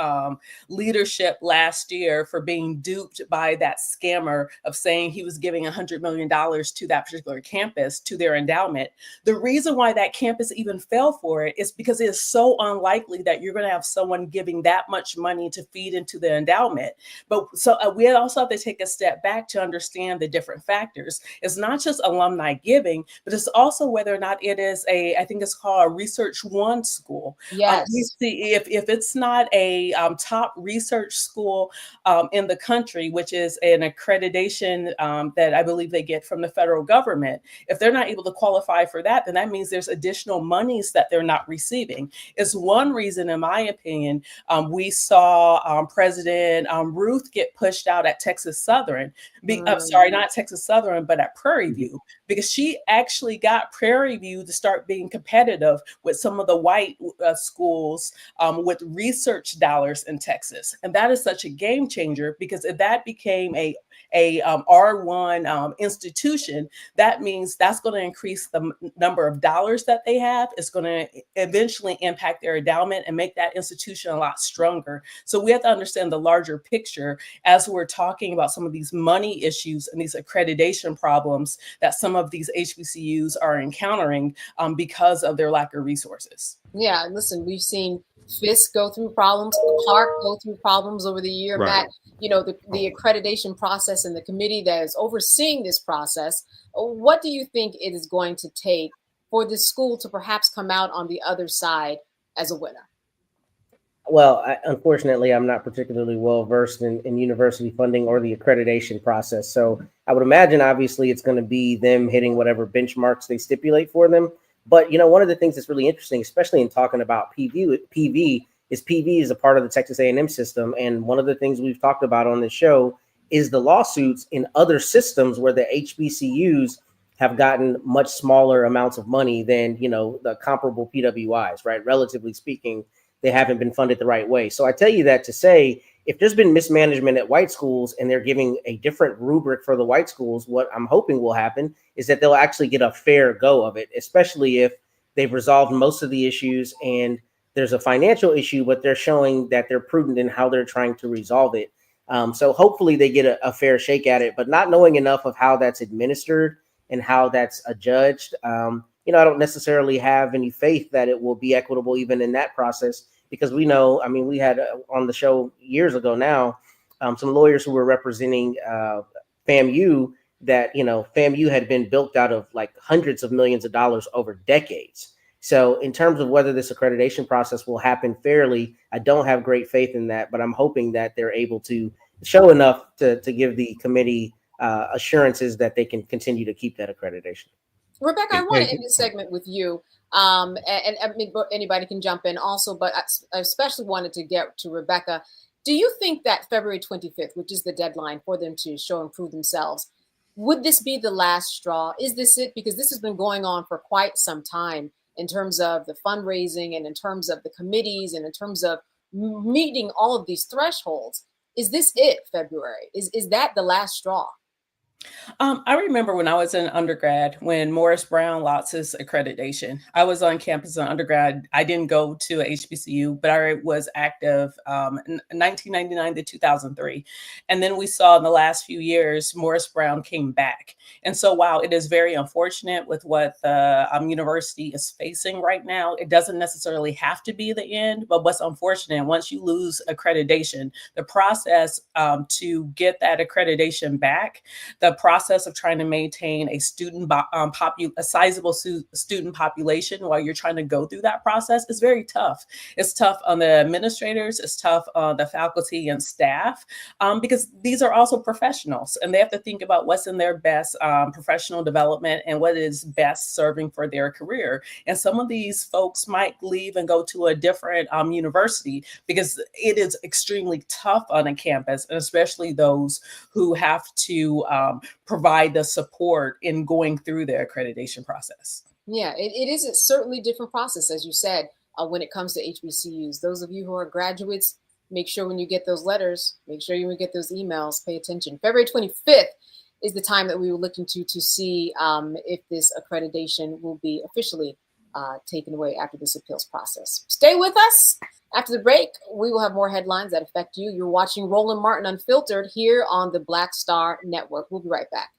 S4: leadership last year for being duped by that scammer of saying he was giving $100 million to that particular campus, to their endowment, the reason why that campus even fell for it is because it is so unlikely that you're going to have someone giving that much money to feed into the endowment. But so we also have to take a step back to understand the different factors. It's not just alumni giving, but it's also whether or not it is I think it's called a Research One school.
S1: Yes.
S4: We see if it's not a top research school in the country, which is an accreditation that I believe they get from the federal government, if they're not able to qualify for that, then that means there's additional monies that they're not receiving. It's one reason, in my opinion, we saw President Ruth get pushed out at Texas Southern. Sorry, not Texas Southern, but at Prairie View, because she actually got Prairie View to start being competitive with some of the white schools with research dollars in Texas. And that is such a game changer, because if that became a R1 institution, that means that's going to increase the number of dollars that they have. It's going to eventually impact their endowment and make that institution a lot stronger. So we have to understand the larger picture as we're talking about some of these money issues and these accreditation problems that some of these HBCUs are encountering because of their lack of resources.
S1: Yeah, listen, we've seen Fisk go through problems, Clark go through problems over the year.
S3: Right.
S1: Matt, you know, the accreditation process and the committee that is overseeing this process, what do you think it is going to take for this school to perhaps come out on the other side as a winner?
S5: Well, unfortunately, I'm not particularly well versed in university funding or the accreditation process. So I would imagine, obviously, it's going to be them hitting whatever benchmarks they stipulate for them. But, you know, one of the things that's really interesting, especially in talking about PV is a part of the Texas A&M system. And one of the things we've talked about on this show is the lawsuits in other systems where the HBCUs have gotten much smaller amounts of money than, you know, the comparable PWIs, right? Relatively speaking, they haven't been funded the right way. So I tell you that to say, if there's been mismanagement at white schools and they're giving a different rubric for the white schools, what I'm hoping will happen is that they'll actually get a fair go of it, especially if they've resolved most of the issues and there's a financial issue, but they're showing that they're prudent in how they're trying to resolve it. So hopefully they get a fair shake at it, but not knowing enough of how that's administered and how that's adjudged, you know, I don't necessarily have any faith that it will be equitable even in that process. Because we know, I mean, we had on the show years ago now, some lawyers who were representing FAMU that, you know, FAMU had been built out of like hundreds of millions of dollars over decades. So in terms of whether this accreditation process will happen fairly, I don't have great faith in that, but I'm hoping that they're able to show enough to give the committee assurances that they can continue to keep that accreditation.
S1: Rebecca, I want to end this segment with you. And I mean, anybody can jump in also, but I especially wanted to get to Rebecca. Do you think that February 25th, which is the deadline for them to show and prove themselves, would this be the last straw? Is this it? Because this has been going on for quite some time in terms of the fundraising and in terms of the committees and in terms of meeting all of these thresholds. Is this it, February? Is that the last straw?
S4: I remember when I was in undergrad, when Morris Brown lost his accreditation. I was on campus in undergrad. I didn't go to a HBCU, but I was active in 1999 to 2003. And then we saw in the last few years, Morris Brown came back. And so while it is very unfortunate with what the university is facing right now, it doesn't necessarily have to be the end. But what's unfortunate, once you lose accreditation, the process to get that accreditation back, the process of trying to maintain a sizable student population while you're trying to go through that process is very tough. It's tough on the administrators, it's tough on the faculty and staff, because these are also professionals and they have to think about what's in their best professional development and what is best serving for their career. And some of these folks might leave and go to a different university because it is extremely tough on a campus, and especially those who have to provide the support in going through the accreditation process.
S1: Yeah, it is a certainly different process, as you said, when it comes to HBCUs. Those of you who are graduates, make sure when you get those letters, make sure you get those emails, pay attention. February 25th is the time that we were looking to see if this accreditation will be officially taken away after this appeals process. Stay with us. After the break, we will have more headlines that affect you. You're watching Roland Martin Unfiltered here on the Black Star Network. We'll be right back.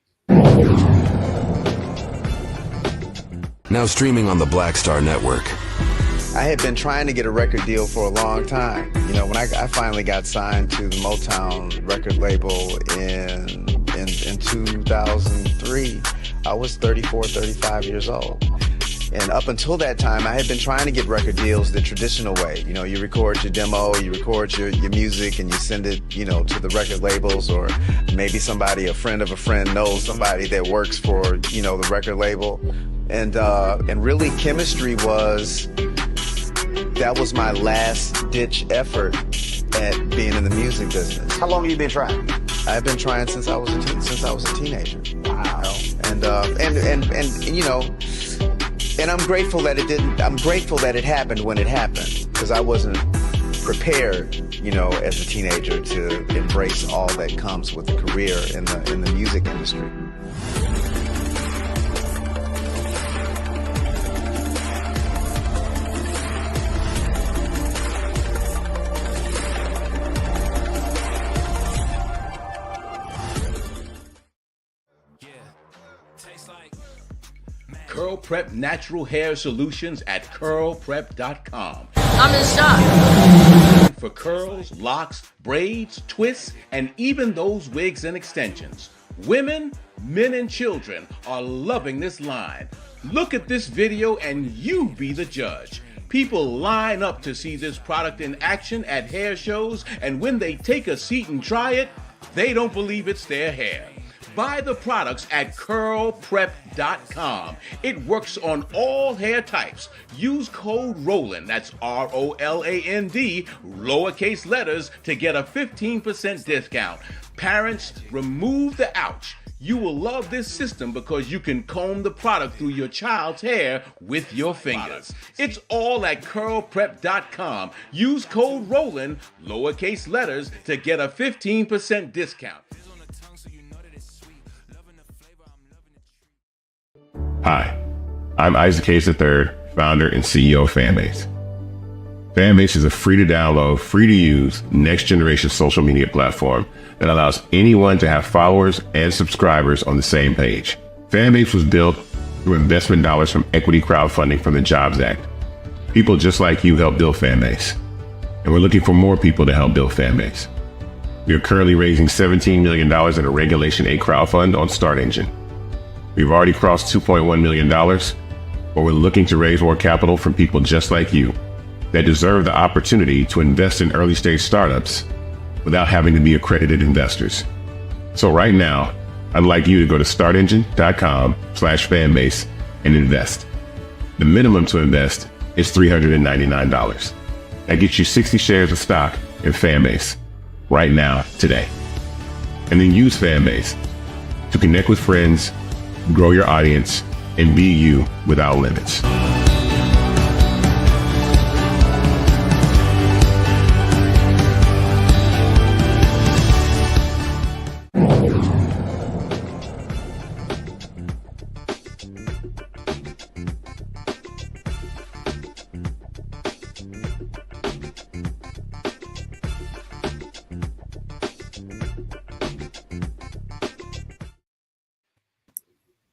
S6: Now streaming on the Black Star Network.
S7: I had been trying to get a record deal for a long time. You know, when I finally got signed to the Motown record label in 2003, I was 34, 35 years old. And up until that time, I had been trying to get record deals the traditional way. You know, you record your demo, you record your music, and you send it, you know, to the record labels, or maybe somebody, a friend of a friend, knows somebody that works for, you know, the record label. And really, chemistry was my last ditch effort at being in the music business.
S13: How long have you been trying?
S7: I've been trying since I was a teenager. Wow. You know? And you know, and I'm grateful that it didn't. I'm grateful that it happened when it happened, because I wasn't prepared, you know, as a teenager to embrace all that comes with a career in the music industry.
S11: Curl Prep Natural Hair Solutions at curlprep.com.
S1: I'm in shock.
S11: For curls, locks, braids, twists, and even those wigs and extensions. Women, men, and children are loving this line. Look at this video and you be the judge. People line up to see this product in action at hair shows, and when they take a seat and try it, they don't believe it's their hair. Buy the products at curlprep.com. It works on all hair types. Use code ROLAND, that's ROLAND, lowercase letters, to get a 15% discount. Parents, remove the ouch. You will love this system because you can comb the product through your child's hair with your fingers. It's all at curlprep.com. Use code ROLAND, lowercase letters, to get a 15% discount.
S8: Hi, I'm Isaac Hayes III, founder and CEO of Fanbase. Fanbase is a free-to-download, free-to-use, next-generation social media platform that allows anyone to have followers and subscribers on the same page. Fanbase was built through investment dollars from equity crowdfunding from the Jobs Act. People just like you helped build Fanbase, and we're looking for more people to help build Fanbase. We are currently raising $17 million in a Regulation A crowdfund on Start Engine. We've already crossed $2.1 million, but we're looking to raise more capital from people just like you that deserve the opportunity to invest in early stage startups without having to be accredited investors. So right now, I'd like you to go to startengine.com/fanbase and invest. The minimum to invest is $399. That gets you 60 shares of stock in Fanbase right now, today. And then use Fanbase to connect with friends, grow your audience, and be you without limits.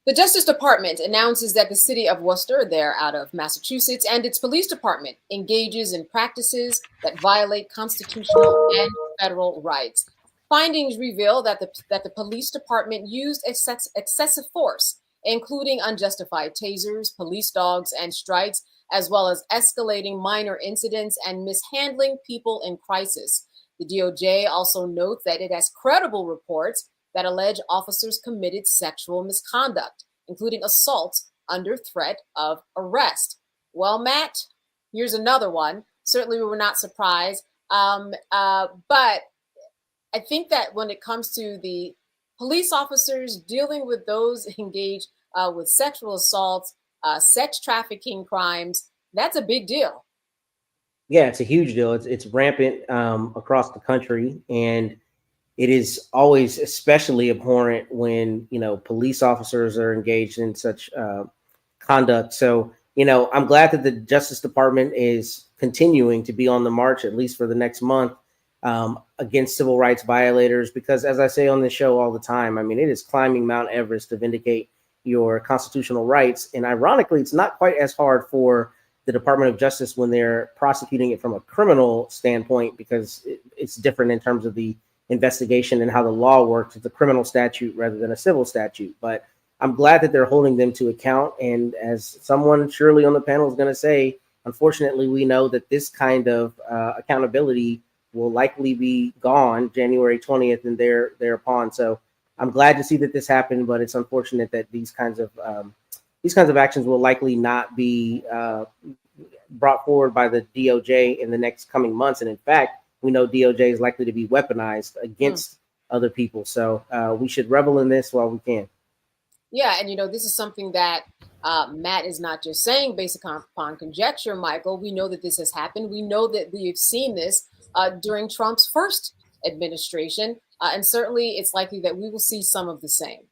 S1: The Justice Department announces that the city of Worcester, they're out of Massachusetts, and its police department engages in practices that violate constitutional and federal rights. Findings reveal that the police department used excessive force, including unjustified tasers, police dogs, and strikes, as well as escalating minor incidents and mishandling people in crisis. The DOJ also notes that it has credible reports that allege officers committed sexual misconduct, including assault under threat of arrest. Well, Matt, here's another one. Certainly we were not surprised. But I think that when it comes to the police officers dealing with those engaged with sexual assaults, sex trafficking crimes, that's a big deal.
S5: Yeah, it's a huge deal. It's rampant across the country, and it is always especially abhorrent when, you know, police officers are engaged in such conduct. So, you know, I'm glad that the Justice Department is continuing to be on the march, at least for the next month, against civil rights violators, because as I say on this show all the time, I mean, it is climbing Mount Everest to vindicate your constitutional rights. And ironically, it's not quite as hard for the Department of Justice when they're prosecuting it from a criminal standpoint, because it's different in terms of the investigation and how the law works. It's a criminal statute rather than a civil statute. But I'm glad that they're holding them to account. And as someone surely on the panel is going to say, unfortunately, we know that this kind of accountability will likely be gone January 20th and thereupon. So I'm glad to see that this happened, but it's unfortunate that these kinds of actions will likely not be brought forward by the DOJ in the next coming months. And in fact, we know DOJ is likely to be weaponized against other people. So we should revel in this while we can.
S1: Yeah, and this is something that Matt is not just saying based upon conjecture, Michael. We know that this has happened. We know that we've seen this during Trump's first administration, and certainly it's likely that we will see some of the same.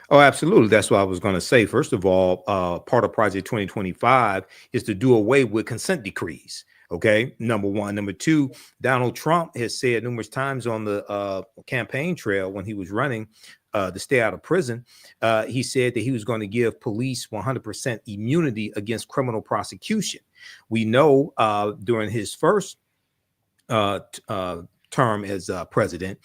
S3: Oh, absolutely. That's what I was going to say. First of all, part of Project 2025 is to do away with consent decrees. Okay, number one. Number two, Donald Trump has said numerous times on the campaign trail when he was running to stay out of prison, he said that he was going to give police 100% immunity against criminal prosecution. We know during his first term as president,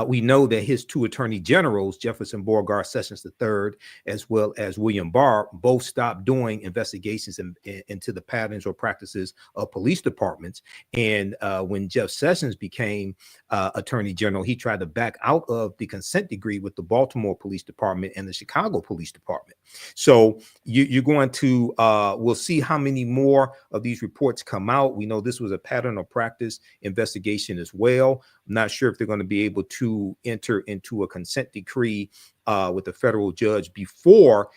S3: we know that his two attorney generals, Jefferson Beauregard Sessions III, as well as William Barr, both stopped doing investigations into the patterns or practices of police departments. And when Jeff Sessions became attorney general, he tried to back out of the consent decree with the Baltimore Police Department and the Chicago Police Department. So you're going to, we'll see how many more of these reports come out. We know this was a pattern or practice investigation as well. I'm not sure if they're going to be able to enter into a consent decree with the federal judge before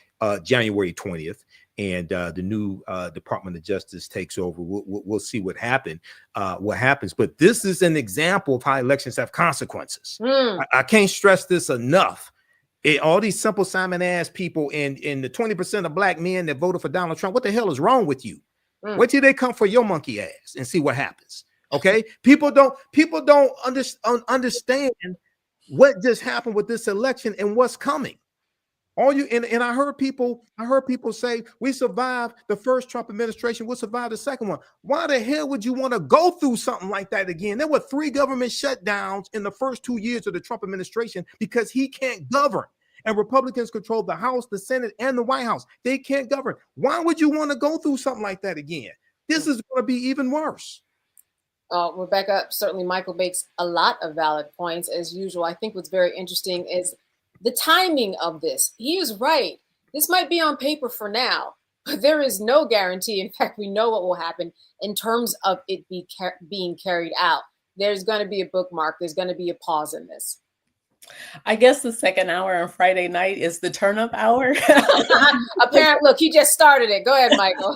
S3: January 20th. And the new Department of Justice takes over. We'll see what happens. But this is an example of how elections have consequences. I can't stress this enough. All these simple Simon ass people and the 20% of black men that voted for Donald Trump, what the hell is wrong with you? Wait till they come for your monkey ass and see what happens. Okay, people don't understand what just happened with this election and what's coming. All you and I heard people say we survived the first Trump administration, we'll survive the second one. Why the hell would you want to go through something like that again? There were 3 government shutdowns in the first 2 years of the Trump administration because he can't govern. And Republicans control the House, the Senate, and the White House. They can't govern. Why would you want to go through something like that again? This is going to be even worse.
S1: Rebecca, certainly Michael makes a lot of valid points as usual. I think what's very interesting is the timing of this. He is right. This might be on paper for now, but there is no guarantee. In fact, we know what will happen in terms of it being carried out. There's going to be a bookmark. There's going to be a pause in this.
S4: I guess the second hour on Friday night is the turn-up hour.
S1: Apparently, look, he just started it. Go ahead, Michael.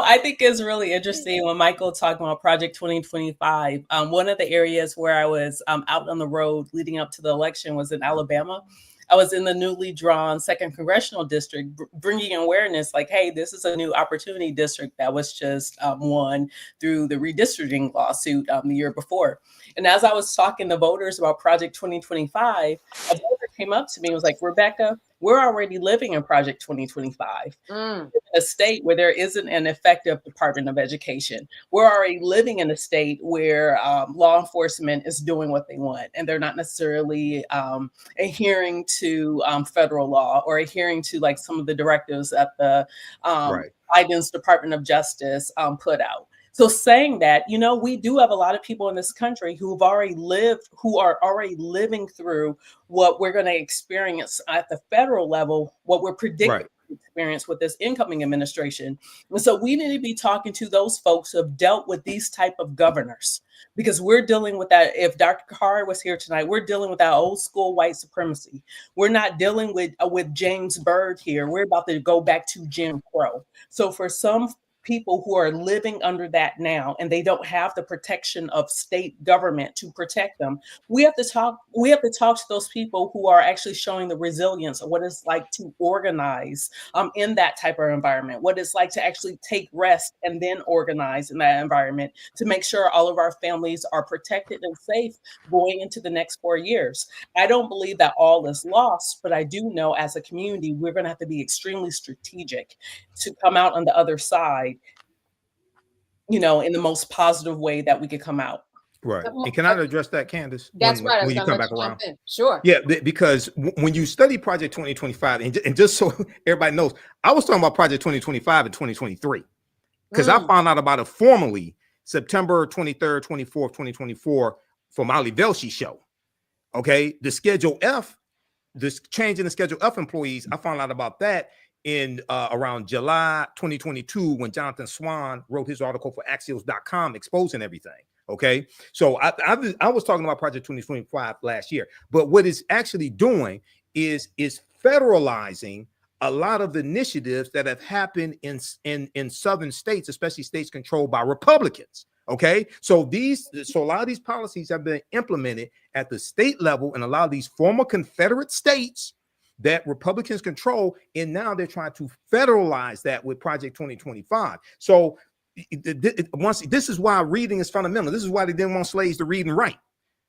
S4: I think it's really interesting when Michael talked about Project 2025. One of the areas where I was out on the road leading up to the election was in Alabama. I was in the newly drawn 2nd Congressional District, bringing awareness like, hey, this is a new opportunity district that was just won through the redistricting lawsuit the year before. And as I was talking to voters about Project 2025, a voter came up to me and was like, Rebecca, we're already living in Project 2025. In a state where there isn't an effective Department of Education. We're already living in a state where law enforcement is doing what they want, and they're not necessarily adhering to federal law or adhering to like some of the directives that the Biden's Department of Justice put out. So saying that, we do have a lot of people in this country who are already living through what we're going to experience at the federal level, what we're predicting to experience with this incoming administration. And so we need to be talking to those folks who have dealt with these type of governors, because we're dealing with that. If Dr. Carr was here tonight, we're dealing with that old school white supremacy. We're not dealing with James Byrd here. We're about to go back to Jim Crow. So for some people who are living under that now, and they don't have the protection of state government to protect them, we have to talk to those people who are actually showing the resilience of what it's like to organize in that type of environment, what it's like to actually take rest and then organize in that environment to make sure all of our families are protected and safe going into the next 4 years. I don't believe that all is lost, but I do know as a community, we're going to have to be extremely strategic to come out on the other side, in the most positive way that we could come out.
S3: Right. And can I address that, Candace?
S1: That's right. I was
S3: When you
S1: gonna
S3: come
S1: let
S3: back
S1: you
S3: around.
S1: jump in. Sure.
S3: Yeah, because when you study Project 2025, and just so everybody knows, I was talking about Project 2025 in 2023 because I found out about it formally September 23rd, 24th, 2024 from Ali Velshi show. Okay, the Schedule F, this change in the Schedule F employees, I found out about that in around July 2022 when Jonathan Swan wrote his article for Axios.com exposing everything. Okay, so I was talking about Project 2025 last year, but what it's actually doing is federalizing a lot of the initiatives that have happened in southern states, especially states controlled by Republicans. Okay, so a lot of these policies have been implemented at the state level in a lot of these former Confederate states that Republicans control, and now they're trying to federalize that with Project 2025. So this is why reading is fundamental. This is why they didn't want slaves to read and write.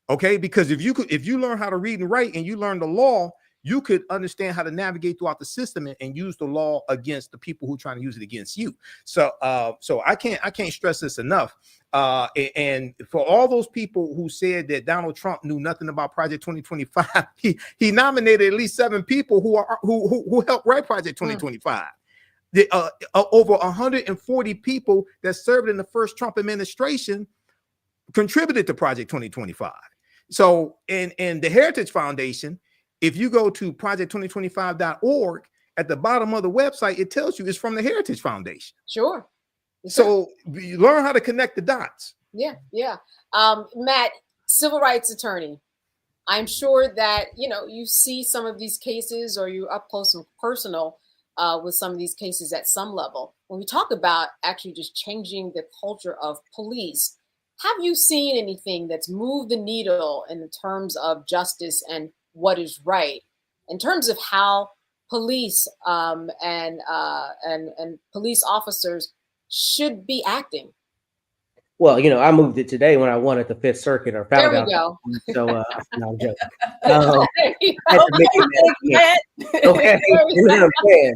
S3: Okay, because if you learn how to read and write and you learn the law, you could understand how to navigate throughout the system and use the law against the people who are trying to use it against you. So I can't stress this enough. And for all those people who said that Donald Trump knew nothing about Project 2025, he nominated at least 7 people who helped write Project 2025. Over 140 people that served in the first Trump administration contributed to Project 2025. So, and the Heritage Foundation, if you go to project2025.org, at the bottom of the website, it tells you it's from the Heritage Foundation.
S1: Sure.
S3: So you learn how to connect the dots.
S1: Yeah. Matt, civil rights attorney. I'm sure that, you see some of these cases or you're up close and personal with some of these cases at some level. When we talk about actually just changing the culture of police, have you seen anything that's moved the needle in terms of justice and what is right, in terms of how police and police officers should be acting?
S5: Well, I moved it today when I won at the Fifth Circuit or found
S1: there
S5: out.
S1: we go.
S5: So no, I'm joking. I had to make it okay, you know what I'm saying?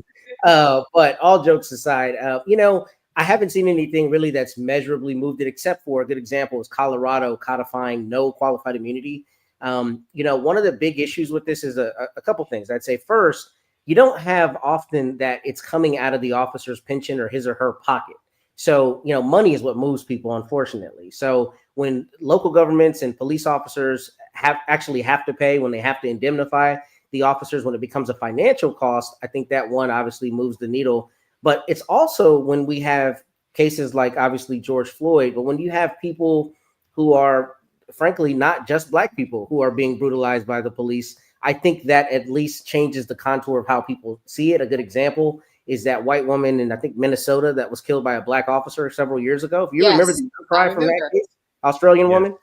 S5: But all jokes aside, I haven't seen anything really that's measurably moved it, except for a good example is Colorado codifying no qualified immunity. One of the big issues with this is a couple things. I'd say first, you don't have often that it's coming out of the officer's pension or his or her pocket. So, money is what moves people, unfortunately. So when local governments and police officers have to pay, when they have to indemnify the officers, when it becomes a financial cost, I think that one obviously moves the needle. But it's also when we have cases like obviously George Floyd, but when you have people who are frankly not just Black people who are being brutalized by the police, I think that at least changes the contour of how people see it. A good example is that white woman in, I think, Minnesota that was killed by a Black officer several years ago. If you remember the cry from that case, Australian woman,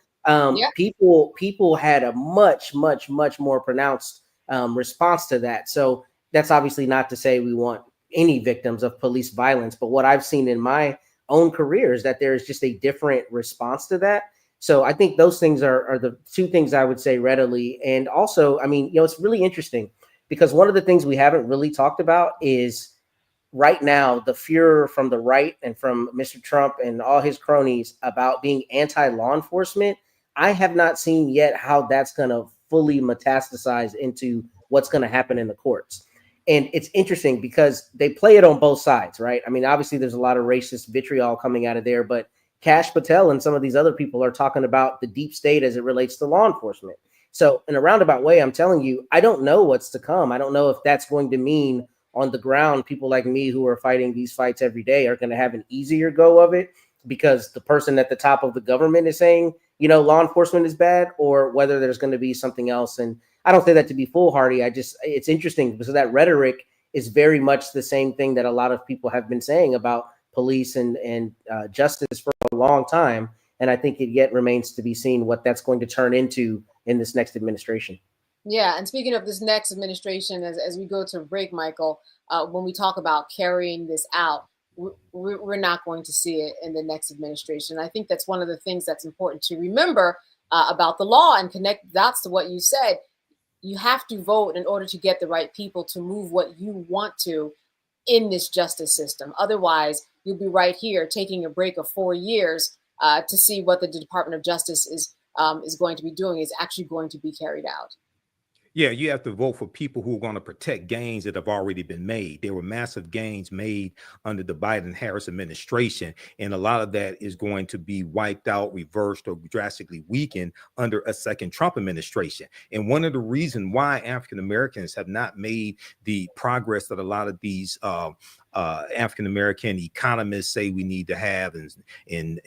S5: people had a much, much, much more pronounced response to that. So that's obviously not to say we want any victims of police violence, but what I've seen in my own career is that there is just a different response to that. So I think those things are the two things I would say readily. And also, it's really interesting because one of the things we haven't really talked about is right now, the furor from the right and from Mr. Trump and all his cronies about being anti-law enforcement. I have not seen yet how that's going to fully metastasize into what's going to happen in the courts. And it's interesting because they play it on both sides, right? Obviously there's a lot of racist vitriol coming out of there, but Kash Patel and some of these other people are talking about the deep state as it relates to law enforcement. So in a roundabout way, I'm telling you, I don't know what's to come. I don't know if that's going to mean on the ground, people like me who are fighting these fights every day are going to have an easier go of it because the person at the top of the government is saying, law enforcement is bad, or whether there's going to be something else. And I don't say that to be foolhardy. It's interesting because that rhetoric is very much the same thing that a lot of people have been saying about police and justice for a long time. And I think it yet remains to be seen what that's going to turn into in this next administration.
S1: Yeah, and speaking of this next administration, as we go to break, Michael, when we talk about carrying this out, we're not going to see it in the next administration. I think that's one of the things that's important to remember about the law and connect dots to what you said. You have to vote in order to get the right people to move what you want to in this justice system. Otherwise, you'll be right here taking a break of 4 years to see what the Department of Justice is going to be doing is actually going to be carried out.
S3: Yeah, you have to vote for people who are going to protect gains that have already been made. There were massive gains made under the Biden-Harris administration, and a lot of that is going to be wiped out, reversed, or drastically weakened under a second Trump administration. And one of the reasons why African Americans have not made the progress that a lot of these African-American economists say we need to have, and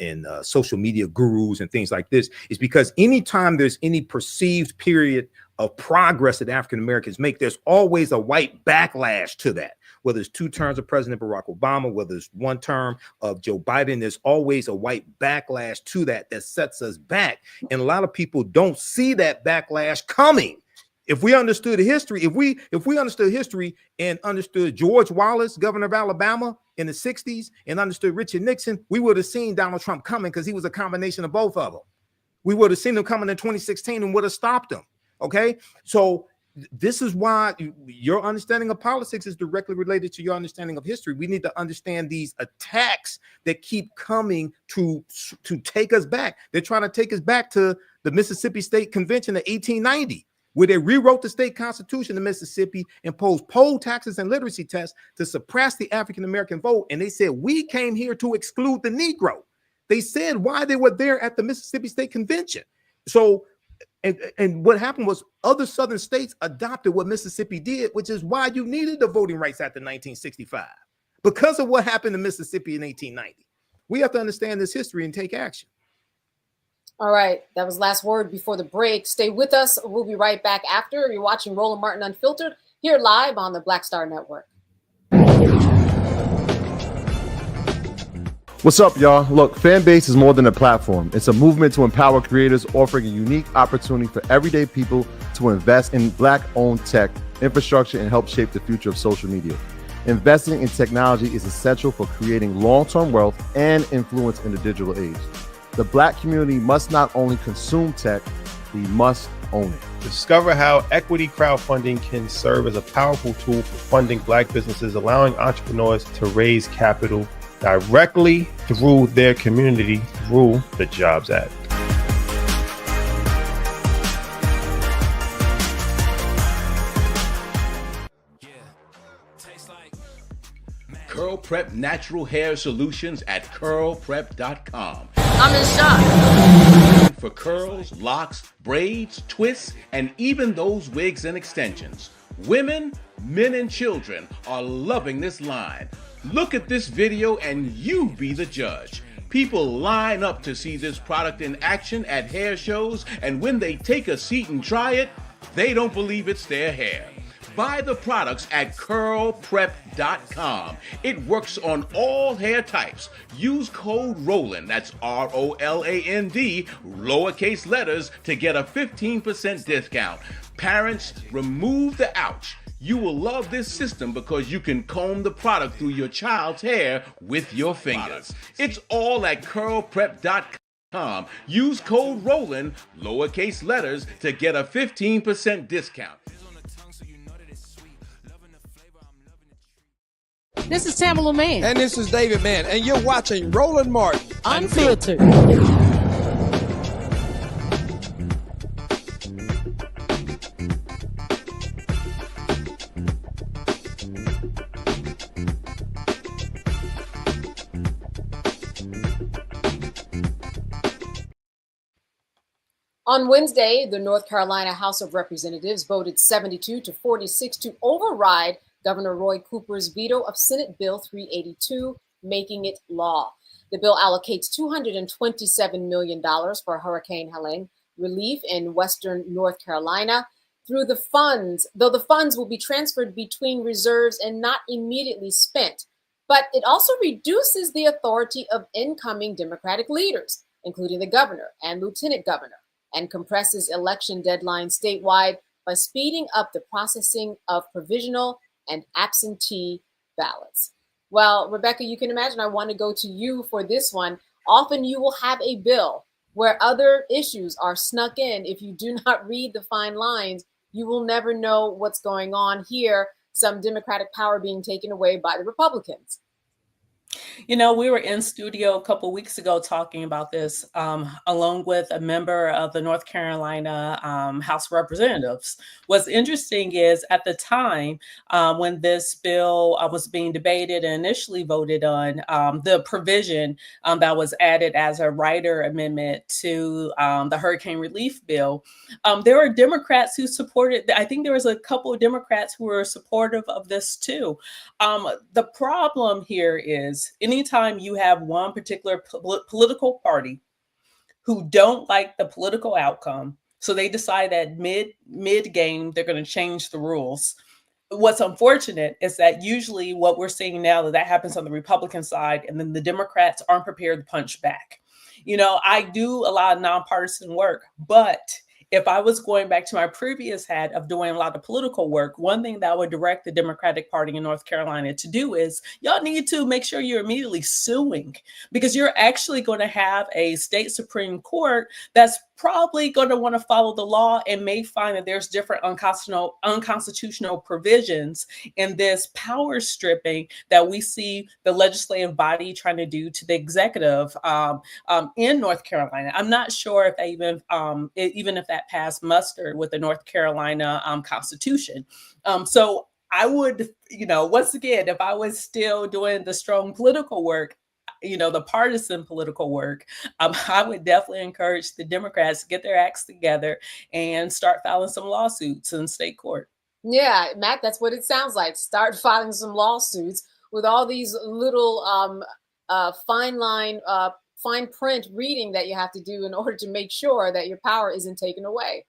S3: social media gurus and things like this, is because anytime there's any perceived period of progress that African-Americans make, there's always a white backlash to that. Whether it's 2 terms of President Barack Obama, whether it's 1 term of Joe Biden, there's always a white backlash to that sets us back. And a lot of people don't see that backlash coming. If we understood history, if we understood history and understood George Wallace, governor of Alabama in the 60s, and understood Richard Nixon, we would have seen Donald Trump coming, because he was a combination of both of them. We would have seen him coming in 2016 and would have stopped him. Okay, so this is why your understanding of politics is directly related to your understanding of history. We need to understand these attacks that keep coming to take us back. They're trying to take us back to the Mississippi State Convention of 1890, where they rewrote the state constitution in Mississippi, imposed poll taxes and literacy tests to suppress the African-American vote. And they said, we came here to exclude the Negro. They said why they were there at the Mississippi State Convention. So And what happened was other southern states adopted what Mississippi did, which is why you needed the Voting Rights Act of 1965, because of what happened in Mississippi in 1890. We have to understand this history and take action.
S1: All right, that was last word before the break. Stay with us. We'll be right back after. You're watching Roland Martin Unfiltered here live on the Black Star Network.
S9: What's up, y'all? Look, Fanbase is more than a platform. It's a movement to empower creators, offering a unique opportunity for everyday people to invest in Black-owned tech, infrastructure, and help shape the future of social media. Investing in technology is essential for creating long-term wealth and influence in the digital age. The Black community must not only consume tech, we must own it.
S10: Discover how equity crowdfunding can serve as a powerful tool for funding Black businesses, allowing entrepreneurs to raise capital directly through their community through the Jobs Act.
S11: Curl Prep Natural Hair Solutions at curlprep.com.
S1: I'm in shock.
S11: For curls, locks, braids, twists, and even those wigs and extensions. Women, men, and children are loving this line. Look at this video and you be the judge. People line up to see this product in action at hair shows, and when they take a seat and try it, they don't believe it's their hair. Buy the products at curlprep.com. It works on all hair types. Use code ROLAND, that's ROLAND, lowercase letters, to get a 15% discount. Parents, remove the ouch. You will love this system because you can comb the product through your child's hair with your fingers. It's all at curlprep.com. Use code ROLAND, lowercase letters, to get a 15% discount.
S12: This is Tamala Mann.
S13: And this is David Mann. And you're watching Roland Martin
S12: Unfiltered.
S1: On Wednesday, the North Carolina House of Representatives voted 72 to 46 to override Governor Roy Cooper's veto of Senate Bill 382, making it law. The bill allocates $227 million for Hurricane Helene relief in Western North Carolina through the funds, though the funds will be transferred between reserves and not immediately spent. But it also reduces the authority of incoming Democratic leaders, including the governor and lieutenant governor, and compresses election deadlines statewide by speeding up the processing of provisional and absentee ballots. Well, Rebecca, you can imagine I want to go to you for this one. Often you will have a bill where other issues are snuck in. If you do not read the fine lines, you will never know what's going on here. Some Democratic power being taken away by the Republicans.
S4: You know, we were in studio a couple weeks ago talking about this, along with a member of the North Carolina House of Representatives. What's interesting is at the time when this bill was being debated and initially voted on, the provision that was added as a rider amendment to the hurricane relief bill, there were Democrats who supported. I think there was a couple of Democrats who were supportive of this too. The problem here is anytime you have one particular political party who don't like the political outcome, so they decide that mid game they're going to change the rules. What's unfortunate is that usually what we're seeing now that happens on the Republican side, and then the Democrats aren't prepared to punch back. You know, I do a lot of nonpartisan work, but if I was going back to my previous hat of doing a lot of political work, one thing that I would direct the Democratic Party in North Carolina to do is y'all need to make sure you're immediately suing, because you're actually going to have a state Supreme Court that's probably going to want to follow the law and may find that there's different unconstitutional provisions in this power stripping that we see the legislative body trying to do to the executive in North Carolina. I'm not sure if they even if that passed muster with the North Carolina Constitution. So I would, you know, once again, if I was still doing the strong political work, you know, the partisan political work, I would definitely encourage the Democrats to get their acts together and start filing some lawsuits in state court.
S1: Yeah, Matt, that's what it sounds like. Start filing some lawsuits with all these little fine print reading that you have to do in order to make sure that your power isn't taken away.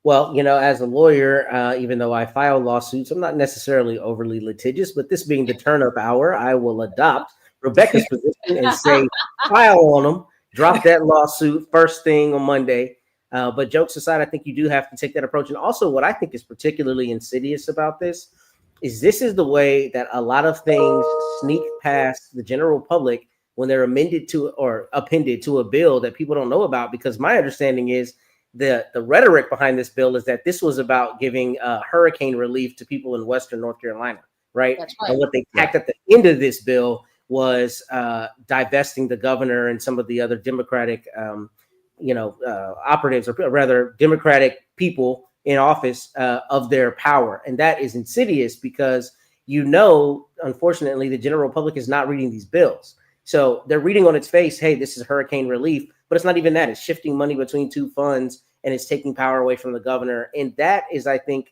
S5: Well, you know, as a lawyer, even though I file lawsuits, I'm not necessarily overly litigious, but this being the turn-up hour, I will adopt Rebecca's position and say, file on them, drop that lawsuit first thing on Monday. But jokes aside, I think you do have to take that approach. And also what I think is particularly insidious about this is the way that a lot of things sneak past the general public when they're amended to or appended to a bill that people don't know about. Because my understanding is the rhetoric behind this bill is that this was about giving hurricane relief to people in Western North Carolina, right? That's right. And what they tacked at the end of this bill was divesting the governor and some of the other Democratic, operatives, or rather Democratic people in office of their power. And that is insidious because, unfortunately, the general public is not reading these bills. So they're reading on its face, hey, this is hurricane relief, but it's not even that. It's shifting money between two funds and it's taking power away from the governor. And that is, I think,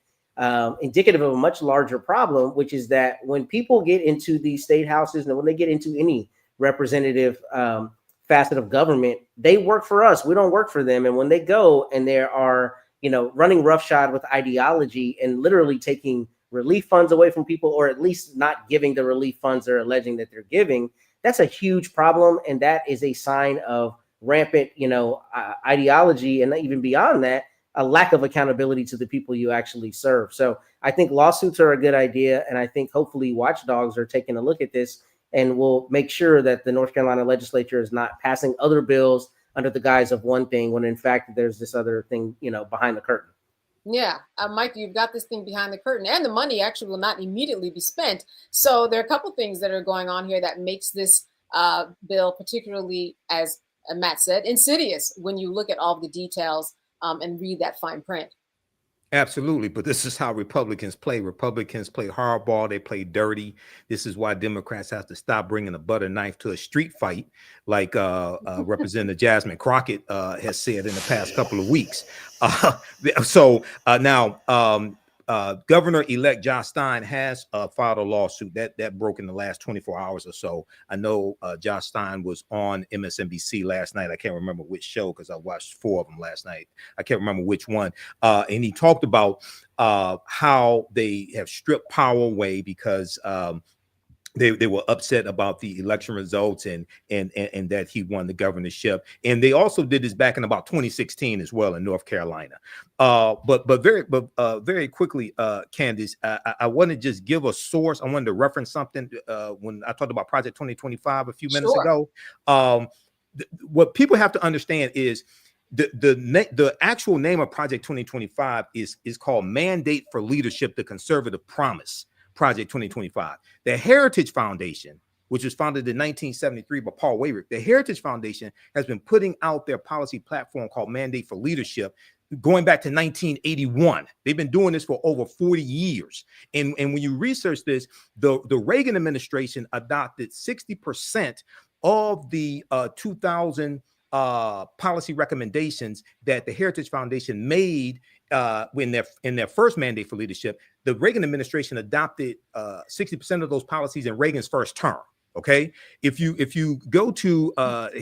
S5: indicative of a much larger problem, which is that when people get into these state houses and when they get into any representative facet of government, they work for us. We don't work for them. And when they go and they are, running roughshod with ideology and literally taking relief funds away from people, or at least not giving the relief funds they're alleging that they're giving, that's a huge problem. And that is a sign of rampant, ideology. And even beyond that, a lack of accountability to the people you actually serve. So I think lawsuits are a good idea. And I think hopefully watchdogs are taking a look at this and will make sure that the North Carolina legislature is not passing other bills under the guise of one thing when in fact there's this other thing, behind the curtain.
S1: Yeah, Mike, you've got this thing behind the curtain, and the money actually will not immediately be spent. So there are a couple things that are going on here that makes this bill particularly, as Matt said, insidious when you look at all the details and read that fine print.
S3: Absolutely. But this is how Republicans play. Republicans play hardball. They play dirty. This is why Democrats have to stop bringing a butter knife to a street fight, like Representative Jasmine Crockett has said in the past couple of weeks. Now, Governor-elect Josh Stein has filed a lawsuit that broke in the last 24 hours or so. I know Josh Stein was on MSNBC last night. I can't remember which show because I watched 4 of them last night. I can't remember which one. And he talked about how they have stripped power away because they were upset about the election results and that he won the governorship. And they also did this back in about 2016 as well in North Carolina. But very quickly, Candace, I want to just give a source. I wanted to reference something when I talked about Project 2025 a few minutes ago. What people have to understand is the actual name of Project 2025 is called Mandate for Leadership: The Conservative Promise. Project 2025. The Heritage Foundation, which was founded in 1973 by Paul Wayrick. The Heritage Foundation has been putting out their policy platform called Mandate for Leadership going back to 1981. They've been doing this for over 40 years. And when you research this, the Reagan administration adopted 60% of the 2000 policy recommendations that the Heritage Foundation made in their first Mandate for Leadership. The Reagan administration adopted 60% of those policies in Reagan's first term. Okay, if you go to the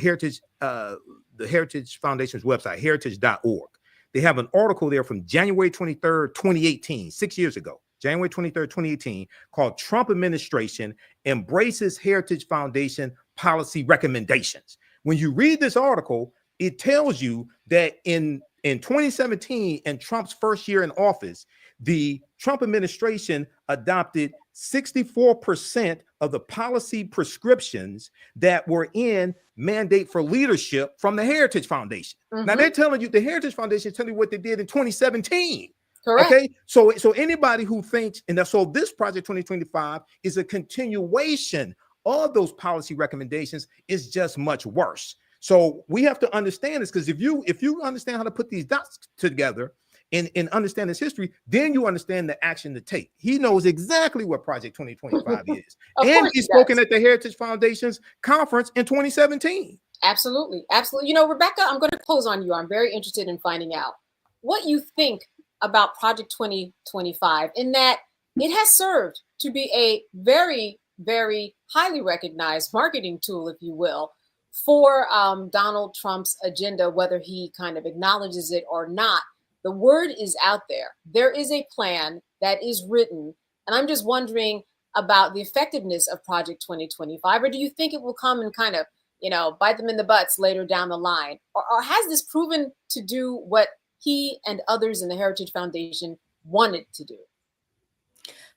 S3: Heritage Foundation's website, heritage.org, they have an article there from January 23rd, 2018, 6 years ago, January 23rd, 2018, called Trump Administration Embraces Heritage Foundation Policy Recommendations. When you read this article, it tells you that in 2017, in Trump's first year in office, the Trump administration adopted 64% of the policy prescriptions that were in Mandate for Leadership from the Heritage Foundation. Now they're telling you, the Heritage Foundation is telling you what they did in 2017.
S1: Correct.
S3: Okay, so anybody who thinks, and so this Project 2025 is a continuation of those policy recommendations, is just much worse. So we have to understand this, because if you understand how to put these dots together and understand this history, then you understand the action to take. He knows exactly what Project 2025 is. And he's spoken at the Heritage Foundation's conference in 2017.
S1: Absolutely. Absolutely. You know, Rebecca, I'm going to close on you. I'm very interested in finding out what you think about Project 2025, in that it has served to be a very, very highly recognized marketing tool, if you will, for Donald Trump's agenda, whether he kind of acknowledges it or not. The word is out there. There is a plan that is written. And I'm just wondering about the effectiveness of Project 2025, or do you think it will come and kind of, you know, bite them in the butts later down the line? Or has this proven to do what he and others in the Heritage Foundation wanted to do?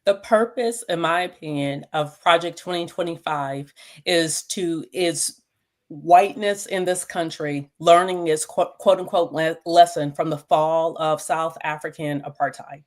S4: The purpose, in my opinion, of Project 2025 is whiteness in this country learning its quote unquote lesson from the fall of South African apartheid.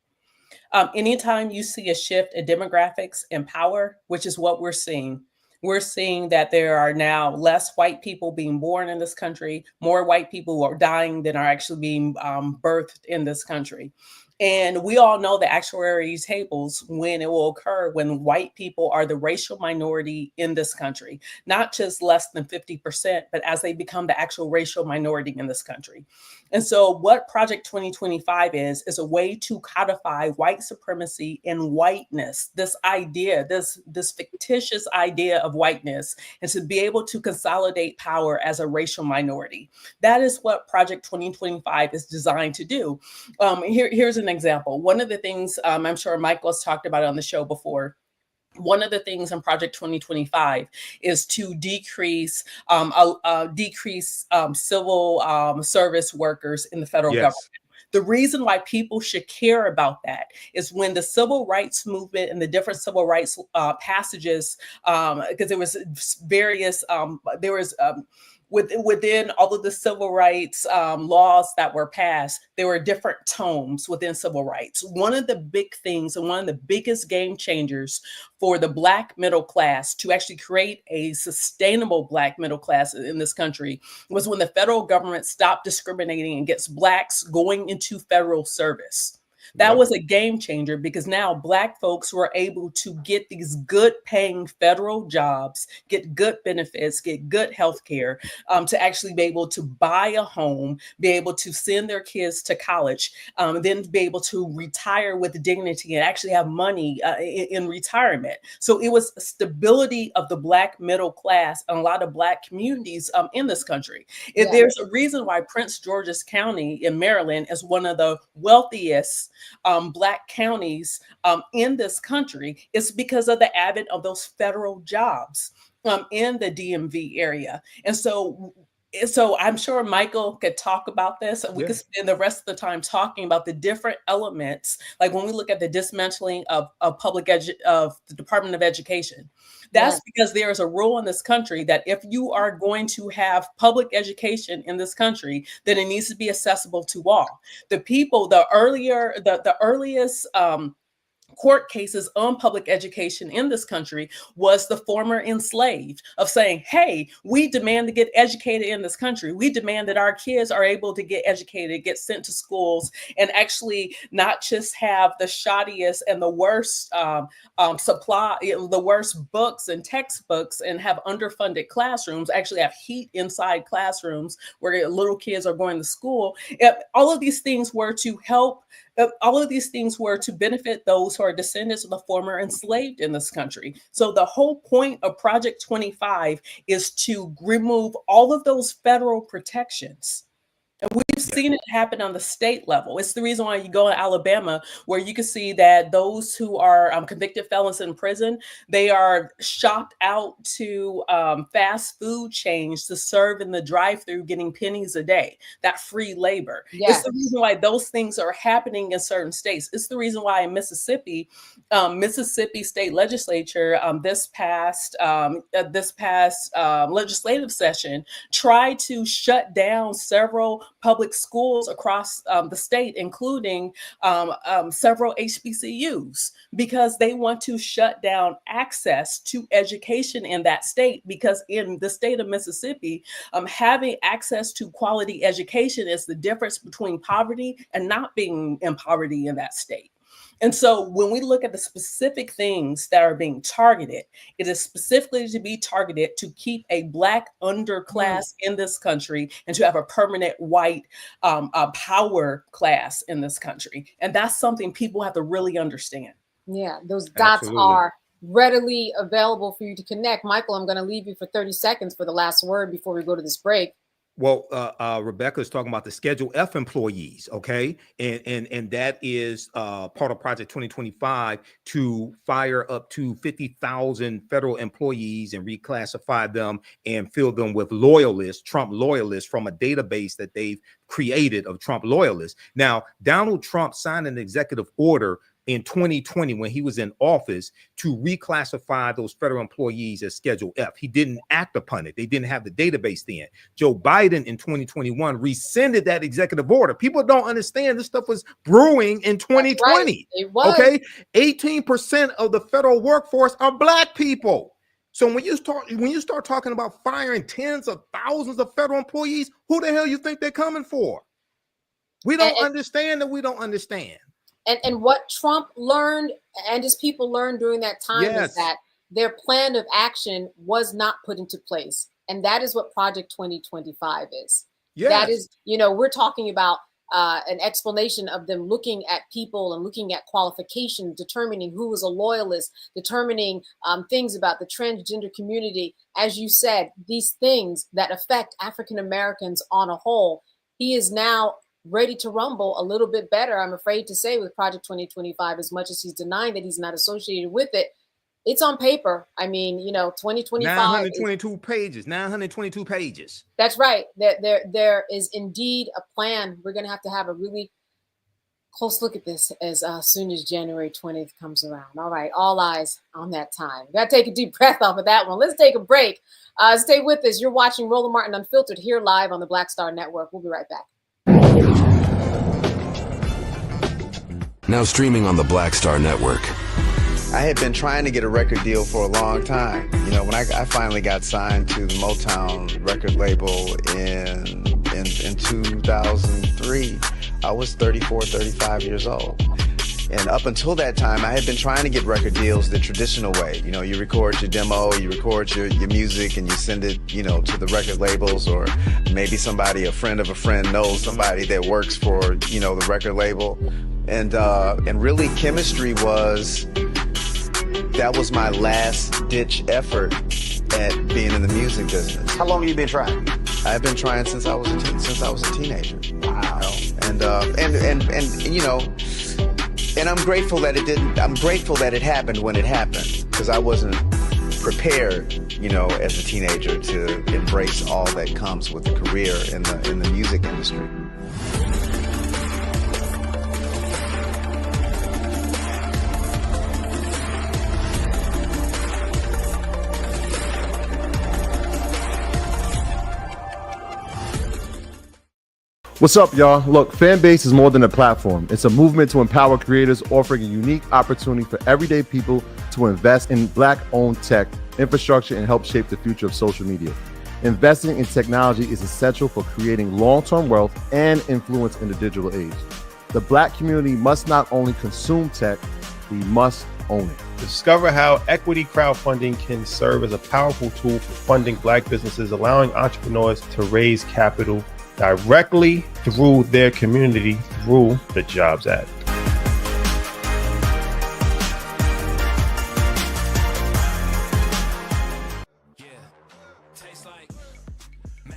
S4: Anytime you see a shift in demographics and power, which is what we're seeing that there are now less white people being born in this country, more white people are dying than are actually being birthed in this country. And we all know the actuary tables when it will occur when white people are the racial minority in this country, not just less than 50%, but as they become the actual racial minority in this country. And so what Project 2025 is a way to codify white supremacy and whiteness, this idea, this fictitious idea of whiteness, and to be able to consolidate power as a racial minority. That is what Project 2025 is designed to do. Here's an example. One of the things, I'm sure Michael has talked about it on the show before, one of the things in Project 2025 is to decrease civil service workers in the federal government. The reason why people should care about that is when the civil rights movement and the different civil rights passages, because there was various, within all of the civil rights laws that were passed, there were different tomes within civil rights. One of the big things and one of the biggest game changers for the Black middle class to actually create a sustainable Black middle class in this country was when the federal government stopped discriminating against Blacks going into federal service. That was a game changer, because now Black folks were able to get these good paying federal jobs, get good benefits, get good health care, to actually be able to buy a home, be able to send their kids to college, then be able to retire with dignity and actually have money in retirement. So it was stability of the Black middle class and a lot of Black communities in this country. There's a reason why Prince George's County in Maryland is one of the wealthiest Black counties in this country. Is because of the advent of those federal jobs in the DMV area. And so I'm sure Michael could talk about this, and we could spend the rest of the time talking about the different elements. Like when we look at the dismantling of of the Department of Education, that's because there is a rule in this country that if you are going to have public education in this country, then it needs to be accessible to all. The people, the earliest court cases on public education in this country was the former enslaved of saying, hey, we demand to get educated in this country. We demand that our kids are able to get educated, get sent to schools, and actually not just have the shoddiest and the worst the worst books and textbooks and have underfunded classrooms, actually have heat inside classrooms where little kids are going to school. All of these things were to help. All of these things were to benefit those who are descendants of the former enslaved in this country. So the whole point of Project 25 is to remove all of those federal protections. And we've seen it happen on the state level. It's the reason why you go in Alabama, where you can see that those who are convicted felons in prison, they are shopped out to fast food chains to serve in the drive-through, getting pennies a day, that free labor.
S1: Yes.
S4: It's the reason why those things are happening in certain states. It's the reason why in Mississippi, Mississippi State Legislature this past legislative session tried to shut down several public schools across the state, including several HBCUs, because they want to shut down access to education in that state. Because in the state of Mississippi, having access to quality education is the difference between poverty and not being in poverty in that state. And so when we look at the specific things that are being targeted, it is specifically to be targeted to keep a Black underclass in this country and to have a permanent white power class in this country. And that's something people have to really understand.
S1: Yeah, those dots
S3: Absolutely.
S1: are readily available for you to connect. Michael, I'm going to leave you for 30 seconds for the last word before we go to this break.
S3: Well, Rebecca is talking about the Schedule F employees, okay? And that is part of Project 2025 to fire up to 50,000 federal employees and reclassify them and fill them with loyalists, Trump loyalists, from a database that they've created of Trump loyalists. Now, Donald Trump signed an executive order in 2020 when he was in office to reclassify those federal employees as Schedule F. He didn't act upon it. They didn't have the database then. Joe Biden in 2021 rescinded that executive order. People don't understand this stuff was brewing in 2020.
S1: Right. It was.
S3: Okay, 18% of the federal workforce are Black people. So when you start talking about firing tens of thousands of federal employees, who the hell you think they're coming for? We don't understand that we don't understand.
S1: And what Trump learned and his people learned during that time is that their plan of action was not put into place. And that is what Project 2025 is. Yes. That is, we're talking about an explanation of them looking at people and looking at qualifications, determining who was a loyalist, determining things about the transgender community. As you said, these things that affect African Americans on a whole. He is now ready to rumble a little bit better, I'm afraid to say, with Project 2025, as much as he's denying that he's not associated with it. It's on paper. I mean, 2025. 922 pages. That's right. There is indeed a plan. We're going to have a really close look at this as soon as January 20th comes around. All right. All eyes on that time. Got to take a deep breath off of that one. Let's take a break. Stay with us. You're watching Roland Martin Unfiltered here live on the Black Star Network. We'll be right back.
S6: Now streaming on the Black Star Network.
S7: I had been trying to get a record deal for a long time. When I finally got signed to the Motown record label in 2003, I was 34, 35 years old. And up until that time, I had been trying to get record deals the traditional way. You record your demo, you record your music, and you send it, to the record labels, or maybe a friend of a friend knows somebody that works for, the record label. And really chemistry that was my last ditch effort at being in the music business. How long have you been trying? I've been trying since I was a teenager. Wow. And I'm grateful that it didn't. I'm grateful that it happened when it happened, because I wasn't prepared, as a teenager to embrace all that comes with a career in the music industry.
S9: What's up, y'all? Look, Fanbase is more than a platform. It's a movement to empower creators, offering a unique opportunity for everyday people to invest in Black-owned tech, infrastructure, and help shape the future of social media. Investing in technology is essential for creating long-term wealth and influence in the digital age. The Black community must not only consume tech, we must own it.
S10: Discover how equity crowdfunding can serve as a powerful tool for funding Black businesses, allowing entrepreneurs to raise capital directly through their community through the Jobs Act.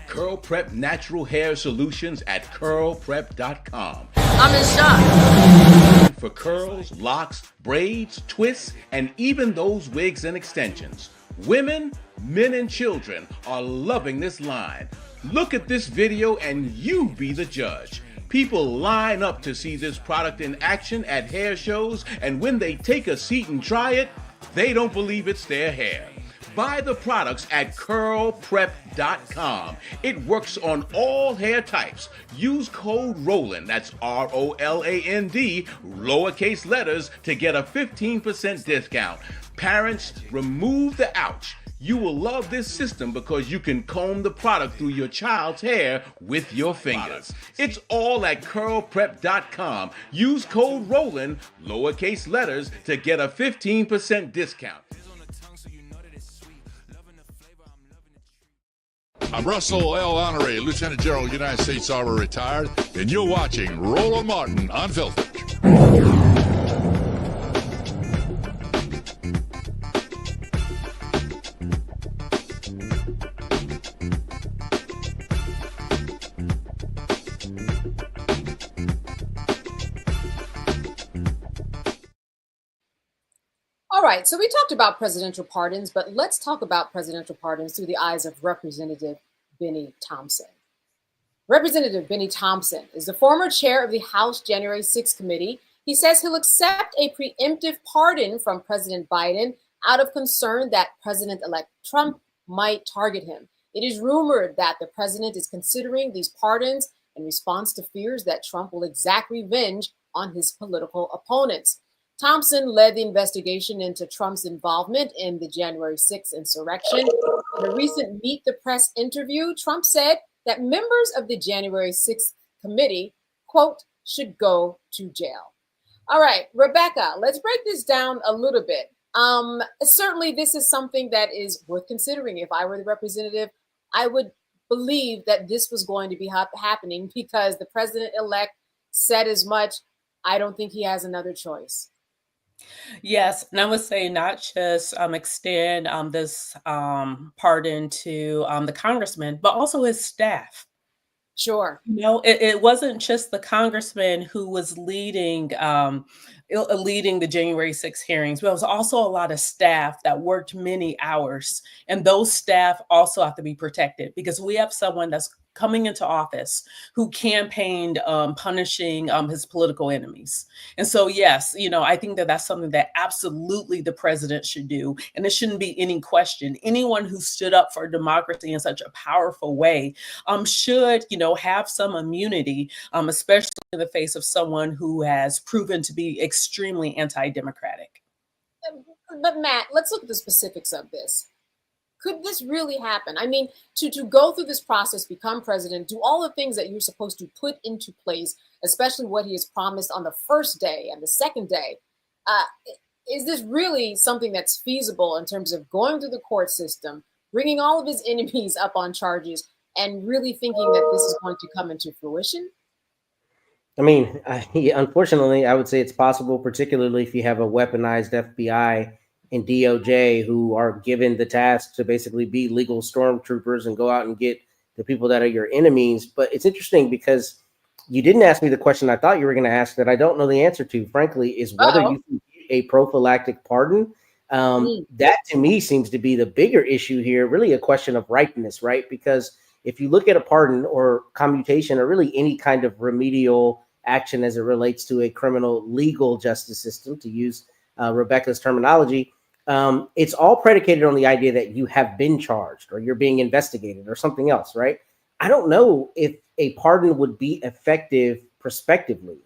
S11: Curl Prep Natural Hair Solutions at curlprep.com.
S1: I'm in shock.
S11: For curls, locks, braids, twists, and even those wigs and extensions. Women, men, and children are loving this line. Look at this video and you be the judge. People line up to see this product in action at hair shows, and when they take a seat and try it, they don't believe it's their hair. Buy the products at curlprep.com. It works on all hair types. Use code Roland, that's ROLAND, lowercase letters, to get a 15% discount. Parents, remove the ouch. You will love this system because you can comb the product through your child's hair with your fingers. It's all at curlprep.com. Use code Roland, lowercase letters, to get a 15% discount.
S14: I'm Russell L. Honoré, Lieutenant General, United States Army, retired, and you're watching Roland Martin Unfiltered.
S1: All right, so we talked about presidential pardons, but let's talk about presidential pardons through the eyes of Representative Benny Thompson. Representative Benny Thompson is the former chair of the House January 6th committee. He says he'll accept a preemptive pardon from President Biden out of concern that President-elect Trump might target him. It is rumored that the president is considering these pardons in response to fears that Trump will exact revenge on his political opponents. Thompson led the investigation into Trump's involvement in the January 6th insurrection. In a recent Meet the Press interview, Trump said that members of the January 6th committee, quote, should go to jail. All right, Rebecca, let's break this down a little bit. Certainly, this is something that is worth considering. If I were the representative, I would believe that this was going to be happening because the president-elect said as much. I don't think he has another choice.
S4: Yes, and I would say not just extend this pardon to the congressman, but also his staff.
S1: Sure.
S4: You know, it wasn't just the congressman who was leading the January 6th hearings, but it was also a lot of staff that worked many hours. And those staff also have to be protected because we have someone that's coming into office who campaigned punishing his political enemies. And so, yes, you know, I think that that's something that absolutely the president should do. And there shouldn't be any question. Anyone who stood up for democracy in such a powerful way should, you know, have some immunity, especially in the face of someone who has proven to be extremely anti-democratic.
S1: But Matt, let's look at the specifics of this. Could this really happen? I mean, to go through this process, become president, do all the things that you're supposed to put into place, especially what he has promised on the first day and the second day. Is this really something that's feasible in terms of going through the court system, bringing all of his enemies up on charges, and really thinking that this is going to come into fruition?
S5: I mean, unfortunately, I would say it's possible, particularly if you have a weaponized FBI and DOJ who are given the task to basically be legal stormtroopers and go out and get the people that are your enemies. But it's interesting because you didn't ask me the question I thought you were going to ask that I don't know the answer to, frankly, is whether you can get a prophylactic pardon. That to me seems to be the bigger issue here, really a question of ripeness, right? Because if you look at a pardon or commutation or really any kind of remedial action as it relates to a criminal legal justice system, to use Rebecca's terminology, it's all predicated on the idea that you have been charged or you're being investigated or something else, right? I don't know if a pardon would be effective prospectively.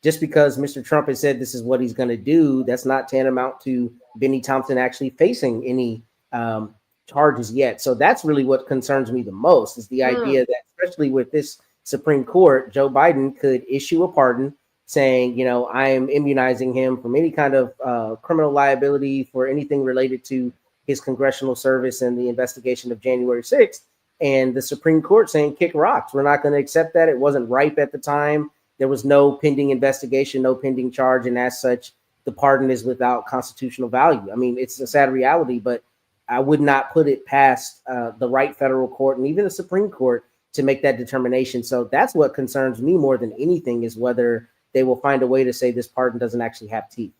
S5: Just because Mr. Trump has said this is what he's going to do, that's not tantamount to Benny Thompson actually facing any charges yet. So that's really what concerns me the most, is the idea that, especially with this Supreme Court, Joe Biden could issue a pardon saying, you know, I am immunizing him from any kind of criminal liability for anything related to his congressional service and the investigation of January 6th. And the Supreme Court saying, kick rocks. We're not going to accept that. It wasn't ripe at the time. There was no pending investigation, no pending charge. And as such, the pardon is without constitutional value. I mean, it's a sad reality, but I would not put it past the right federal court and even the Supreme Court to make that determination. So that's what concerns me more than anything, is whether they will find a way to say this pardon doesn't actually have teeth.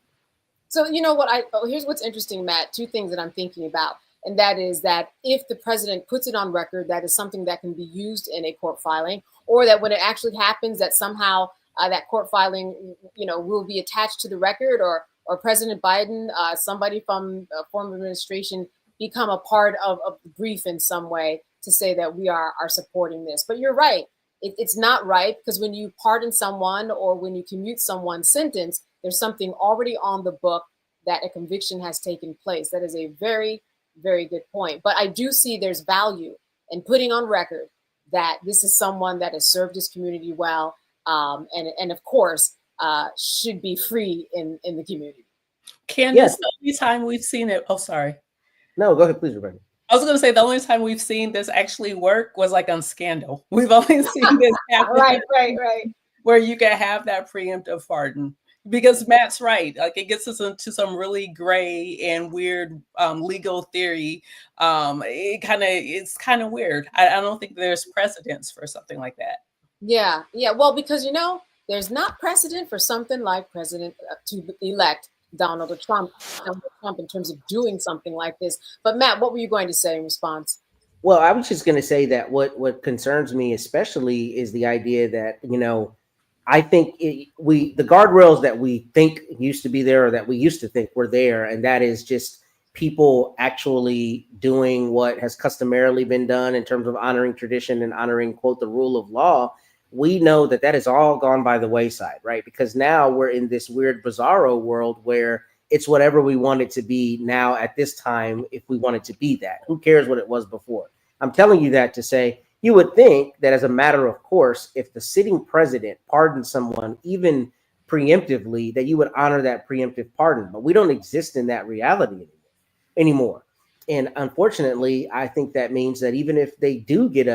S1: So, you know what, here's what's interesting, Matt, two things that I'm thinking about. And that is that if the president puts it on record, that is something that can be used in a court filing, or that when it actually happens, that somehow that court filing, you know, will be attached to the record, or President Biden, somebody from a former administration, become a part of the brief in some way to say that we are supporting this. But you're right. It's not right, because when you pardon someone or when you commute someone's sentence, there's something already on the book that a conviction has taken place. That is a very, very good point. But I do see there's value in putting on record that this is someone that has served his community well, and of course, should be free in the community.
S4: Candace, the only time we've seen it, oh, sorry.
S5: No, go ahead, please, Rebecca.
S4: I was going to say the only time we've seen this actually work was like on Scandal. We've only seen this happen.
S1: Right.
S4: Where you can have that preemptive pardon. Because Matt's right. Like, it gets us into some really gray and weird legal theory. It's kind of weird. I don't think there's precedence for something like that.
S1: Yeah. Well, because, you know, there's not precedent for something like President-elect Donald Trump in terms of doing something like this. But Matt, what were you going to say in response?
S5: Well, I was just going to say that what concerns me especially is the idea that, you know, I think the guardrails that we think used to be there, or that we used to think were there, and that is just people actually doing what has customarily been done in terms of honoring tradition and honoring, quote, the rule of law. We know that that has all gone by the wayside, right? Because now we're in this weird bizarro world where it's whatever we want it to be now at this time, if we want it to be that. Who cares what it was before? I'm telling you that to say, you would think that as a matter of course, if the sitting president pardoned someone, even preemptively, that you would honor that preemptive pardon. But we don't exist in that reality anymore. And unfortunately, I think that means that even if they do get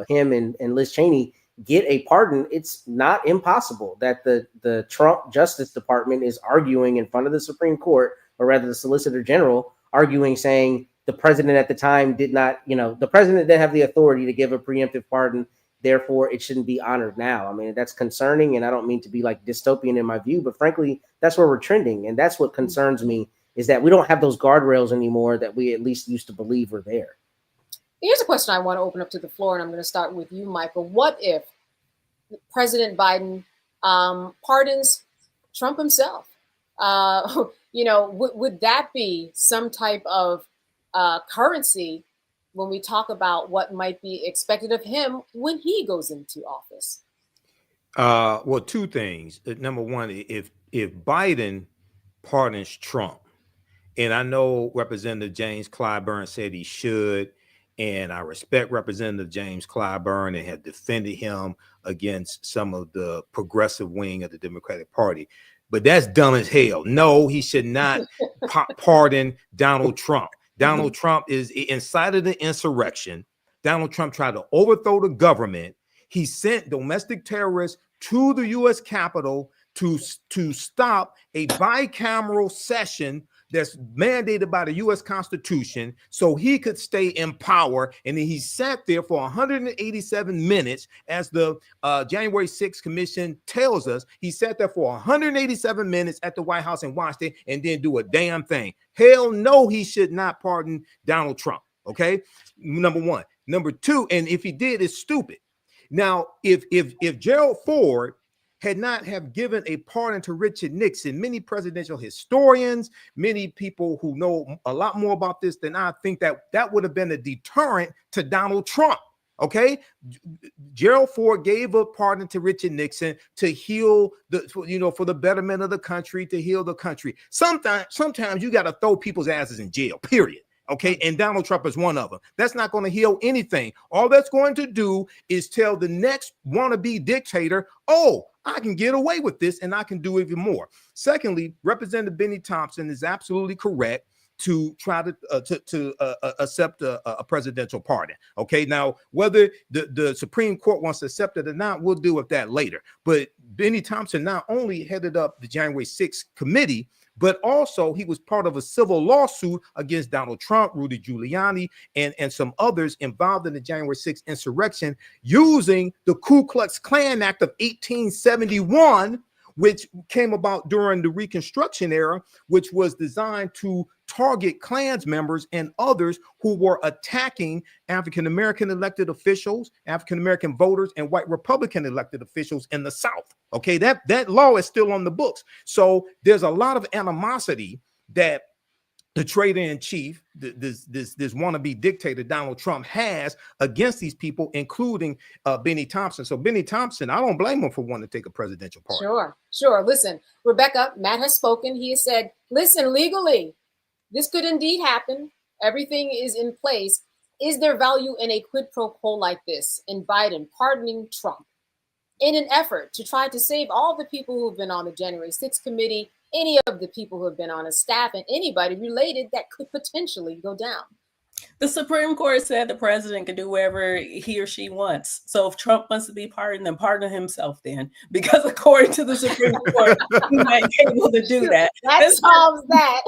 S5: him and Liz Cheney get a pardon, it's not impossible that the Trump Justice Department is arguing in front of the Supreme Court, or rather the Solicitor General arguing, saying the president at the time did not, you know, the president didn't have the authority to give a preemptive pardon, therefore it shouldn't be honored now. I mean, that's concerning, and I don't mean to be like dystopian in my view, but frankly, that's where we're trending. And that's what concerns me, is that we don't have those guardrails anymore that we at least used to believe were there.
S1: Here's a question I want to open up to the floor, and I'm going to start with you, Michael. What if President Biden pardons Trump himself? You know, would that be some type of currency when we talk about what might be expected of him when he goes into office?
S3: Well, two things. Number one, if Biden pardons Trump, and I know Representative James Clyburn said he should, and I respect Representative James Clyburn and have defended him against some of the progressive wing of the Democratic Party. But that's dumb as hell. No, he should not pardon Donald Trump. Donald Trump is incited the insurrection. Donald Trump tried to overthrow the government. He sent domestic terrorists to the U.S. Capitol to stop a bicameral session that's mandated by the U.S. Constitution so he could stay in power. And then he sat there for 187 minutes, as the January 6th Commission tells us. He sat there for 187 minutes at the White House and watched it and didn't do a damn thing. Hell no, he should not pardon Donald Trump. Okay, number one. Number two, and if he did, it's stupid. Now, if Gerald Ford had not have given a pardon to Richard Nixon, many presidential historians, many people who know a lot more about this than I think that would have been a deterrent to Donald Trump. Okay, Gerald Ford gave a pardon to Richard Nixon to heal for the betterment of the country, to heal the country. Sometimes you got to throw people's asses in jail, period. Okay, and Donald Trump is one of them. That's not going to heal anything. All that's going to do is tell the next wannabe dictator, oh, I can get away with this and I can do even more. Secondly, Representative Benny Thompson is absolutely correct to try to accept a presidential pardon. Okay, now whether the Supreme Court wants to accept it or not, we'll deal with that later. But Benny Thompson not only headed up the January 6th committee, but also he was part of a civil lawsuit against Donald Trump, Rudy Giuliani, and some others involved in the January 6th insurrection using the Ku Klux Klan Act of 1871, which came about during the Reconstruction era, which was designed to target Klans members and others who were attacking African-American elected officials, African-American voters, and white Republican elected officials in the South. Okay, that law is still on the books. So there's a lot of animosity that the traitor-in-chief, this wannabe dictator Donald Trump has against these people, including Benny Thompson. So Benny Thompson, I don't blame him for wanting to take a presidential pardon.
S1: Sure. Listen, Rebecca, Matt has spoken. He has said, listen, legally, this could indeed happen. Everything is in place. Is there value in a quid pro quo like this in Biden pardoning Trump in an effort to try to save all the people who have been on the January 6th committee, any of the people who have been on his staff, and anybody related that could potentially go down?
S4: The Supreme Court said the president can do whatever he or she wants. So if Trump wants to be pardoned, then pardon himself then. Because according to the Supreme Court, he might be able to do that.
S1: That solves that.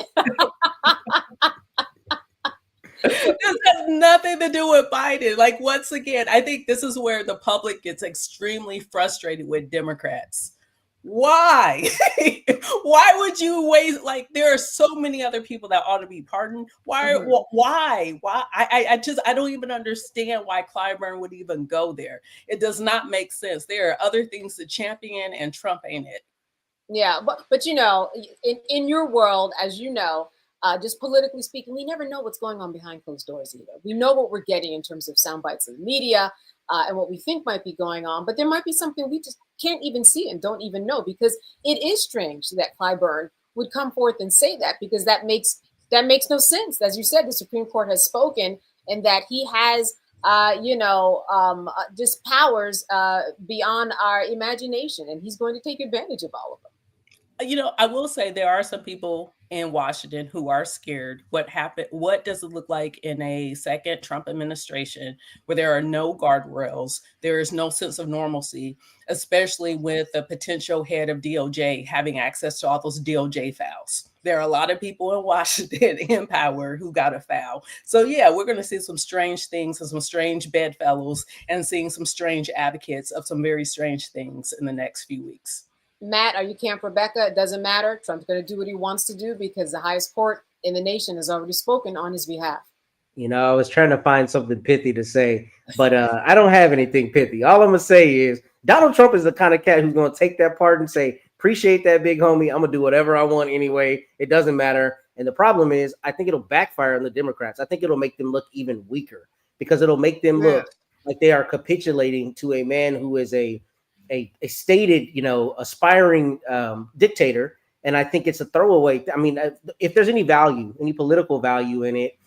S4: This has nothing to do with Biden. Like, once again, I think this is where the public gets extremely frustrated with Democrats. Why? Why would you waste? Like, there are so many other people that ought to be pardoned. Why? I don't even understand why Clyburn would even go there. It does not make sense. There are other things to champion, and Trump ain't it.
S1: Yeah, but you know, in your world, as you know, just politically speaking, we never know what's going on behind closed doors either. We know what we're getting in terms of sound bites of the media and what we think might be going on, but there might be something we just can't even see and don't even know, because it is strange that Clyburn would come forth and say that, because that makes no sense. As you said, the Supreme Court has spoken, and that he has just powers beyond our imagination, and he's going to take advantage of all of them.
S4: You know, I will say there are some people in Washington who are scared. What happened? What does it look like in a second Trump administration where there are no guardrails? There is no sense of normalcy, especially with the potential head of DOJ having access to all those DOJ files. There are a lot of people in Washington in power who got a file. So yeah, we're going to see some strange things and some strange bedfellows, and seeing some strange advocates of some very strange things in the next few weeks.
S1: Matt, are you Camp Rebecca? It doesn't matter. Trump's going to do what he wants to do because the highest court in the nation has already spoken on his behalf.
S5: You know, I was trying to find something pithy to say, but I don't have anything pithy. All I'm going to say is Donald Trump is the kind of cat who's going to take that part and say, appreciate that, big homie. I'm going to do whatever I want anyway. It doesn't matter. And the problem is, I think it'll backfire on the Democrats. I think it'll make them look even weaker, because it'll make them look like they are capitulating to a man who is a stated, aspiring dictator. And I think it's a throwaway. I mean, if there's any value, any political value in it,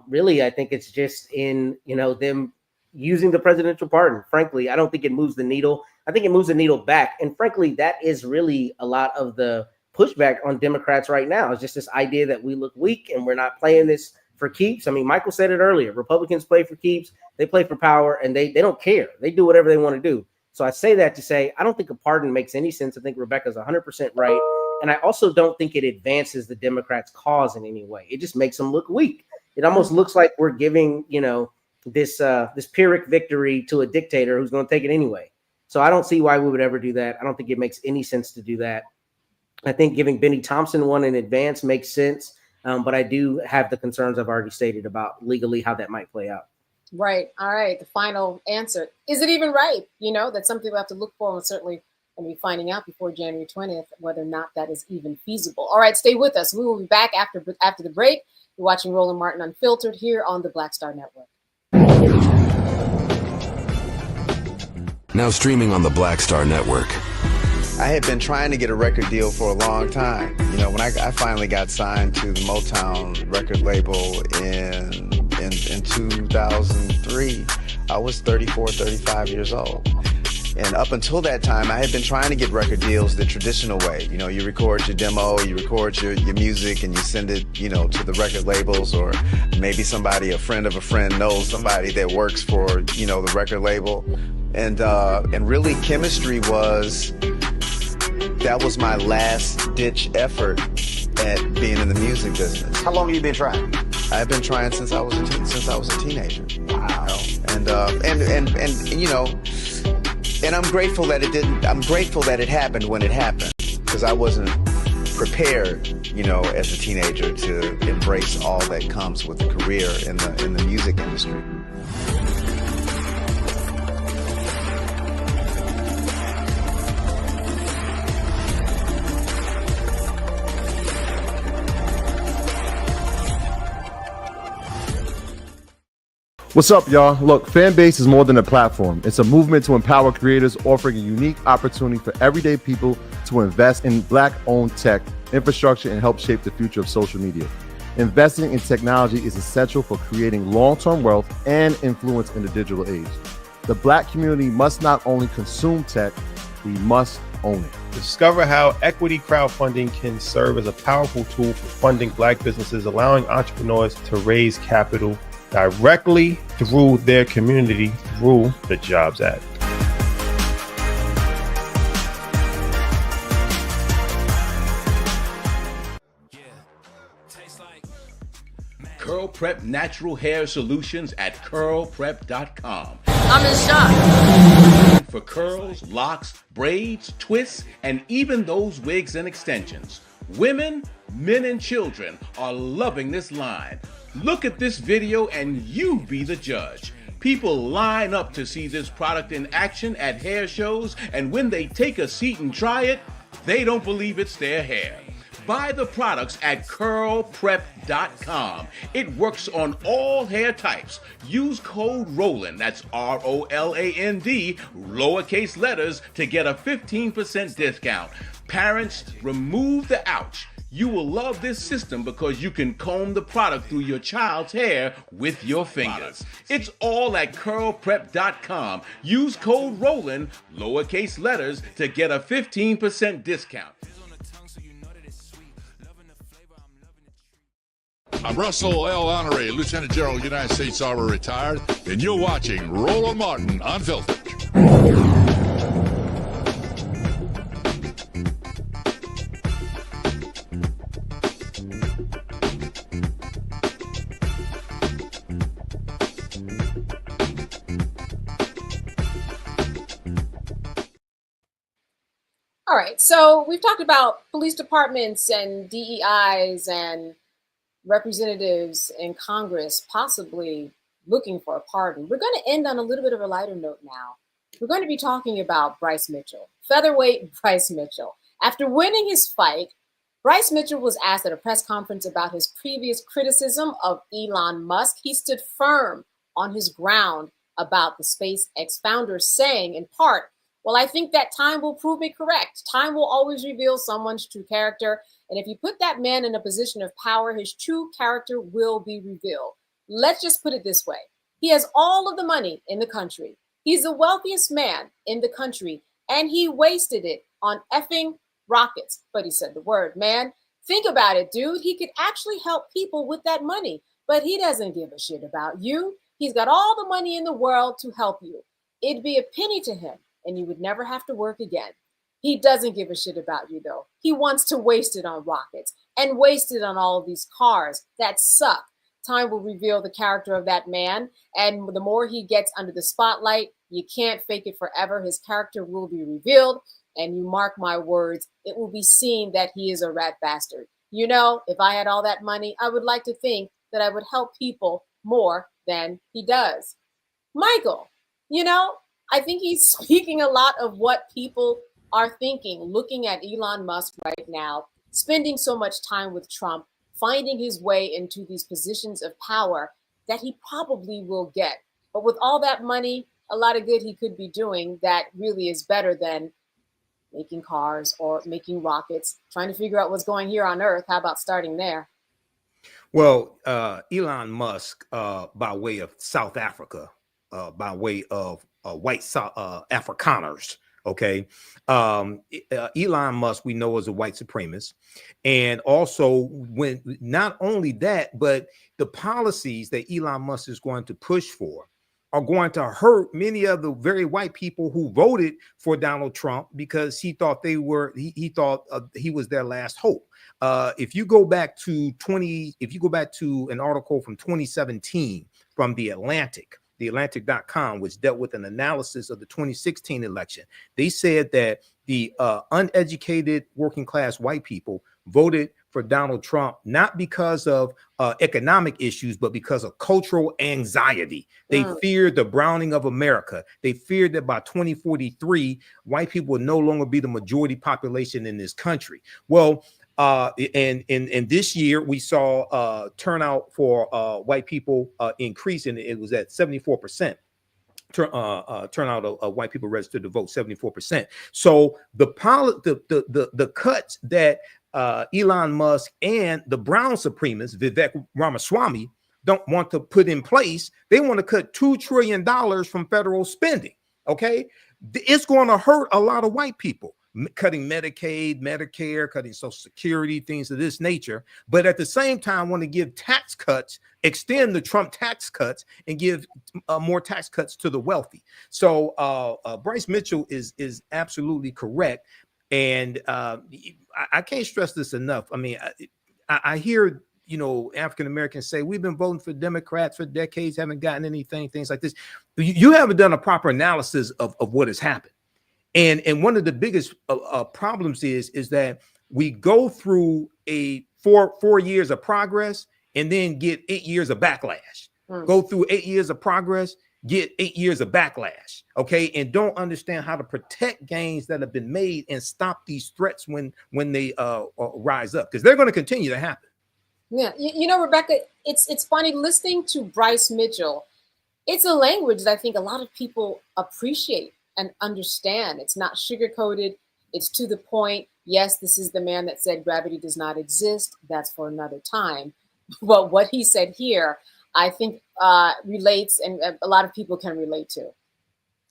S5: really, I think it's just in, them using the presidential pardon. Frankly, I don't think it moves the needle. I think it moves the needle back. And frankly, that is really a lot of the pushback on Democrats right now. It's just this idea that we look weak and we're not playing this for keeps. I mean, Michael said it earlier. Republicans play for keeps. They play for power, and they don't care. They do whatever they want to do. So I say that to say, I don't think a pardon makes any sense. I think Rebecca's 100% right. And I also don't think it advances the Democrats' cause in any way. It just makes them look weak. It almost looks like we're giving, this Pyrrhic victory to a dictator who's going to take it anyway. So I don't see why we would ever do that. I don't think it makes any sense to do that. I think giving Benny Thompson one in advance makes sense. But I do have the concerns I've already stated about legally how that might play out.
S1: Right. All right. The final answer. Is it even right? That's something we have to look for, and certainly going to be finding out before January 20th whether or not that is even feasible. All right. Stay with us. We will be back after the break. You're watching Roland Martin Unfiltered here on the Black Star Network.
S6: Now streaming on the Black Star Network.
S7: I had been trying to get a record deal for a long time. You know, when I finally got signed to the Motown record label in 2003, I was 34, 35 years old. And up until that time, I had been trying to get record deals the traditional way. You know, you record your demo, you record your music, and you send it, you know, to the record labels, or maybe somebody, a friend of a friend, knows somebody that works for, you know, the record label. And really, chemistry was, that was my last ditch effort at being in the music business.
S15: How long have you been trying?
S7: I've been trying since I was a teenager. Wow. And you know, and I'm grateful that it didn't. I'm grateful that it happened when it happened, because I wasn't prepared, you know, as a teenager to embrace all that comes with a career in the music industry.
S9: What's up, y'all? Look, Fanbase is more than a platform. It's a movement to empower creators, offering a unique opportunity for everyday people to invest in Black-owned tech, infrastructure, and help shape the future of social media. Investing in technology is essential for creating long-term wealth and influence in the digital age. The Black community must not only consume tech, we must own it.
S10: Discover how equity crowdfunding can serve as a powerful tool for funding Black businesses, allowing entrepreneurs to raise capital directly through their community through the Jobs Act.
S11: Curl Prep Natural Hair Solutions at curlprep.com.
S1: I'm in shock.
S11: For curls, locks, braids, twists, and even those wigs and extensions. Women, men, and children are loving this line. Look at this video and you be the judge. People line up to see this product in action at hair shows, and when they take a seat and try it, they don't believe it's their hair. Buy the products at curlprep.com. It works on all hair types. Use code ROLAND, that's ROLAND, lowercase letters, to get a 15% discount. Parents, remove the ouch. You will love this system because you can comb the product through your child's hair with your fingers. It's all at curlprep.com. Use code ROLAND, lowercase letters, to get a 15% discount.
S14: I'm Russell L. Honoré, Lieutenant General, United States Army, retired, and you're watching Roland Martin Unfiltered.
S1: All right, so we've talked about police departments and DEIs and representatives in Congress possibly looking for a pardon. We're going to end on a little bit of a lighter note now. We're going to be talking about Bryce Mitchell, featherweight Bryce Mitchell. After winning his fight, Bryce Mitchell was asked at a press conference about his previous criticism of Elon Musk. He stood firm on his ground about the SpaceX founder, saying, in part, "Well, I think that time will prove me correct. Time will always reveal someone's true character. And if you put that man in a position of power, his true character will be revealed." Let's just put it this way. He has all of the money in the country. He's the wealthiest man in the country, and he wasted it on effing rockets. But he said the word, man. Think about it, dude. He could actually help people with that money, but he doesn't give a shit about you. He's got all the money in the world to help you. It'd be a penny to him, and you would never have to work again. He doesn't give a shit about you, though. He wants to waste it on rockets and waste it on all of these cars that suck. Time will reveal the character of that man, and the more he gets under the spotlight, you can't fake it forever. His character will be revealed, and you mark my words, it will be seen that he is a rat bastard. You know, if I had all that money, I would like to think that I would help people more than he does. Michael, you know, I think he's speaking a lot of what people are thinking, looking at Elon Musk right now, spending so much time with Trump, finding his way into these positions of power that he probably will get. But with all that money, a lot of good he could be doing that really is better than making cars or making rockets, trying to figure out what's going here on Earth. How about starting there?
S3: Well, Elon Musk, by way of South Africa, by way of white Afrikaners, okay? Elon Musk, we know, is a white supremacist. And also, when not only that, but the policies that Elon Musk is going to push for are going to hurt many of the very white people who voted for Donald Trump because he thought he was their last hope. If you go back to an article from 2017 from the Atlantic.com, which dealt with an analysis of the 2016 election, they said that the uneducated working class white people voted for Donald Trump, not because of economic issues, but because of cultural anxiety. They feared the browning of America. They feared that by 2043, white people would no longer be the majority population in this country. Well, and this year we saw turnout for white people increase, and it was at 74%. Turnout of white people registered to vote, 74%. So the cuts that Elon Musk and the brown supremacists, Vivek Ramaswamy, don't want to put in place, they want to cut $2 trillion from federal spending. Okay, it's going to hurt a lot of white people. Cutting Medicaid, Medicare, cutting Social Security, things of this nature, but at the same time want to give tax cuts, extend the Trump tax cuts, and give more tax cuts to the wealthy. So Bryce Mitchell is absolutely correct, and I can't stress this enough. I mean, I hear African Americans say we've been voting for Democrats for decades, haven't gotten anything, things like this. You haven't done a proper analysis of what has happened. And one of the biggest problems is that we go through a four years of progress and then get 8 years of backlash. Go through 8 years of progress, get 8 years of backlash. Okay, and don't understand how to protect gains that have been made and stop these threats when they rise up, because they're going to continue to happen.
S1: Yeah, Rebecca, it's funny listening to Bryce Mitchell. It's a language that I think a lot of people appreciate and understand. It's not sugar-coated. It's to the point. Yes, this is the man that said gravity does not exist. That's for another time. But what he said here, I think relates, and a lot of people can relate to.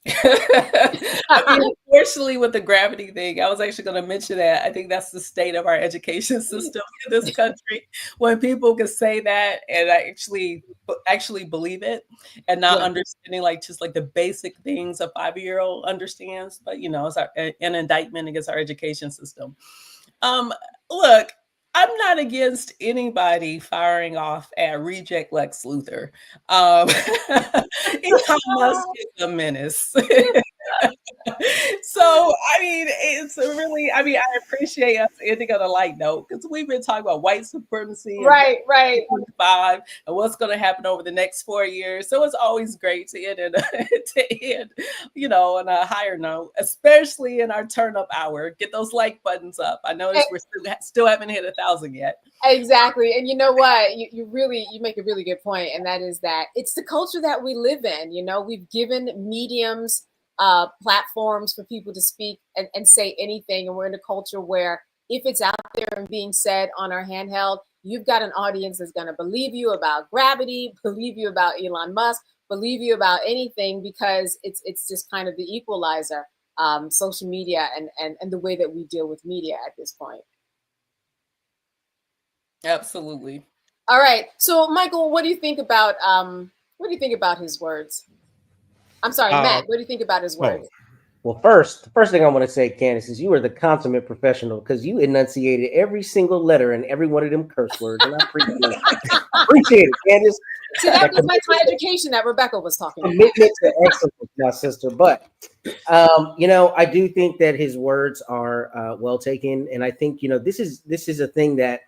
S4: I mean, unfortunately, with the gravity thing, I was actually going to mention that. I think that's the state of our education system in this country. When people can say that and I actually believe it, and not understanding just the basic things a 5-year-old understands. But it's an indictment against our education system. Look, I'm not against anybody firing off at reject Lex Luthor. Elon Musk is a menace. So, I mean, it's really, I appreciate us ending on a light note, because we've been talking about white supremacy,
S1: right,
S4: and what's going to happen over the next 4 years. So it's always great to end on a higher note, especially in our turn up hour. Get those like buttons up. I noticed we're still haven't hit 1,000 yet.
S1: Exactly. And you know what? You make a really good point, and that is that it's the culture that we live in. We've given mediums platforms for people to speak and say anything. And we're in a culture where if it's out there and being said on our handheld, you've got an audience that's going to believe you about gravity, believe you about Elon Musk, believe you about anything, because it's just kind of the equalizer, social media and the way that we deal with media at this point.
S4: Absolutely.
S1: All right. So Michael, what do you think about his words? I'm sorry, Matt, what do you think about his words?
S5: Well, the first thing I want to say, Candace, is you are the consummate professional, because you enunciated every single letter in every one of them curse words, and I appreciate it. Appreciate it, Candace.
S1: See, that was my education that Rebecca was talking about.
S5: Commitment to excellence, my sister. But, I do think that his words are well taken. And I think, this is a thing that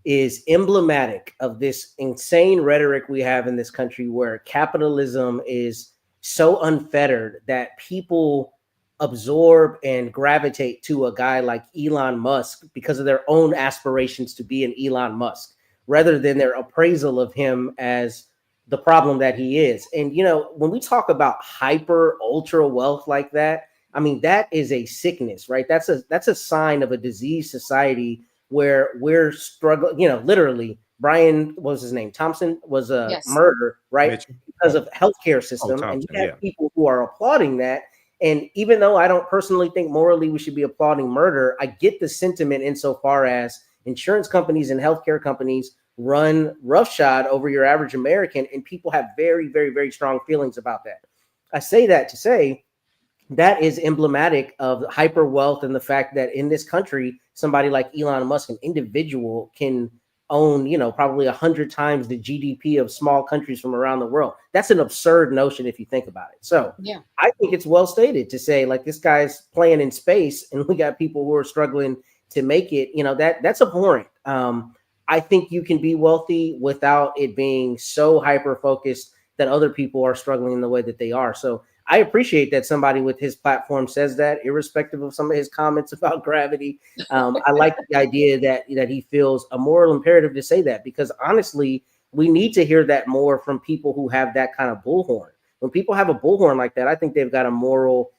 S5: is emblematic of this insane rhetoric we have in this country, where capitalism is so unfettered that people absorb and gravitate to a guy like Elon Musk because of their own aspirations to be an Elon Musk, rather than their appraisal of him as the problem that he is. And, you know, when we talk about hyper ultra wealth like that, I mean, that is a sickness, right? That's a sign of a diseased society where we're struggling, you know, literally. Brian, what was his name? Thompson was a murder, right?
S3: Mitchell.
S5: Because of healthcare system.
S3: Thompson,
S5: and you have people who are applauding that. And even though I don't personally think morally we should be applauding murder, I get the sentiment insofar as insurance companies and healthcare companies run roughshod over your average American, and people have very, very, very strong feelings about that. I say that to say that is emblematic of hyper wealth and the fact that in this country, somebody like Elon Musk, an individual, can own, you know, probably 100 times the GDP of small countries from around the world. That's an absurd notion if you think about it. So I think it's well stated to say, like, this guy's playing in space and we got people who are struggling to make it, you know, that's abhorrent. I think you can be wealthy without it being so hyper focused that other people are struggling in the way that they are. So I appreciate that somebody with his platform says that, irrespective of some of his comments about gravity. I like the idea that he feels a moral imperative to say that, because honestly, we need to hear that more from people who have that kind of bullhorn. When people have a bullhorn like that, I think they've got a moral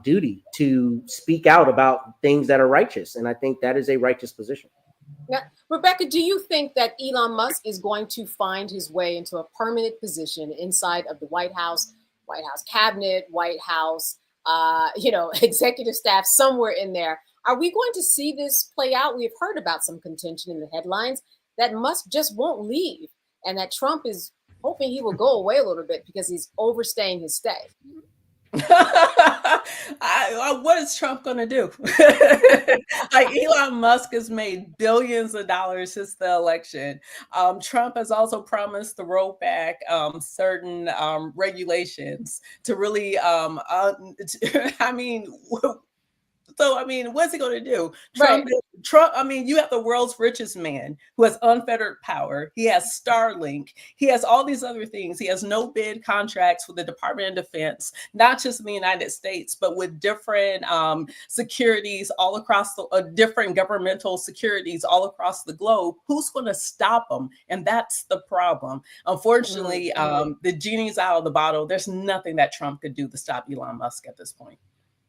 S5: duty to speak out about things that are righteous. And I think that is a righteous position.
S1: Now, Rebecca, do you think that Elon Musk is going to find his way into a permanent position inside of the White House cabinet, White House, executive staff, somewhere in there? Are we going to see this play out? We've heard about some contention in the headlines that Musk just won't leave, and that Trump is hoping he will go away a little bit because he's overstaying his stay.
S4: What is Trump going to do? Like, Elon Musk has made billions of dollars since the election. Trump has also promised to roll back certain regulations to really, what's he going to do? Trump, you have the world's richest man who has unfettered power. He has Starlink. He has all these other things. He has no bid contracts with the Department of Defense, not just in the United States, but with different securities all across different governmental securities all across the globe. Who's going to stop him? And that's the problem. Unfortunately, the genie's out of the bottle. There's nothing that Trump could do to stop Elon Musk at this point.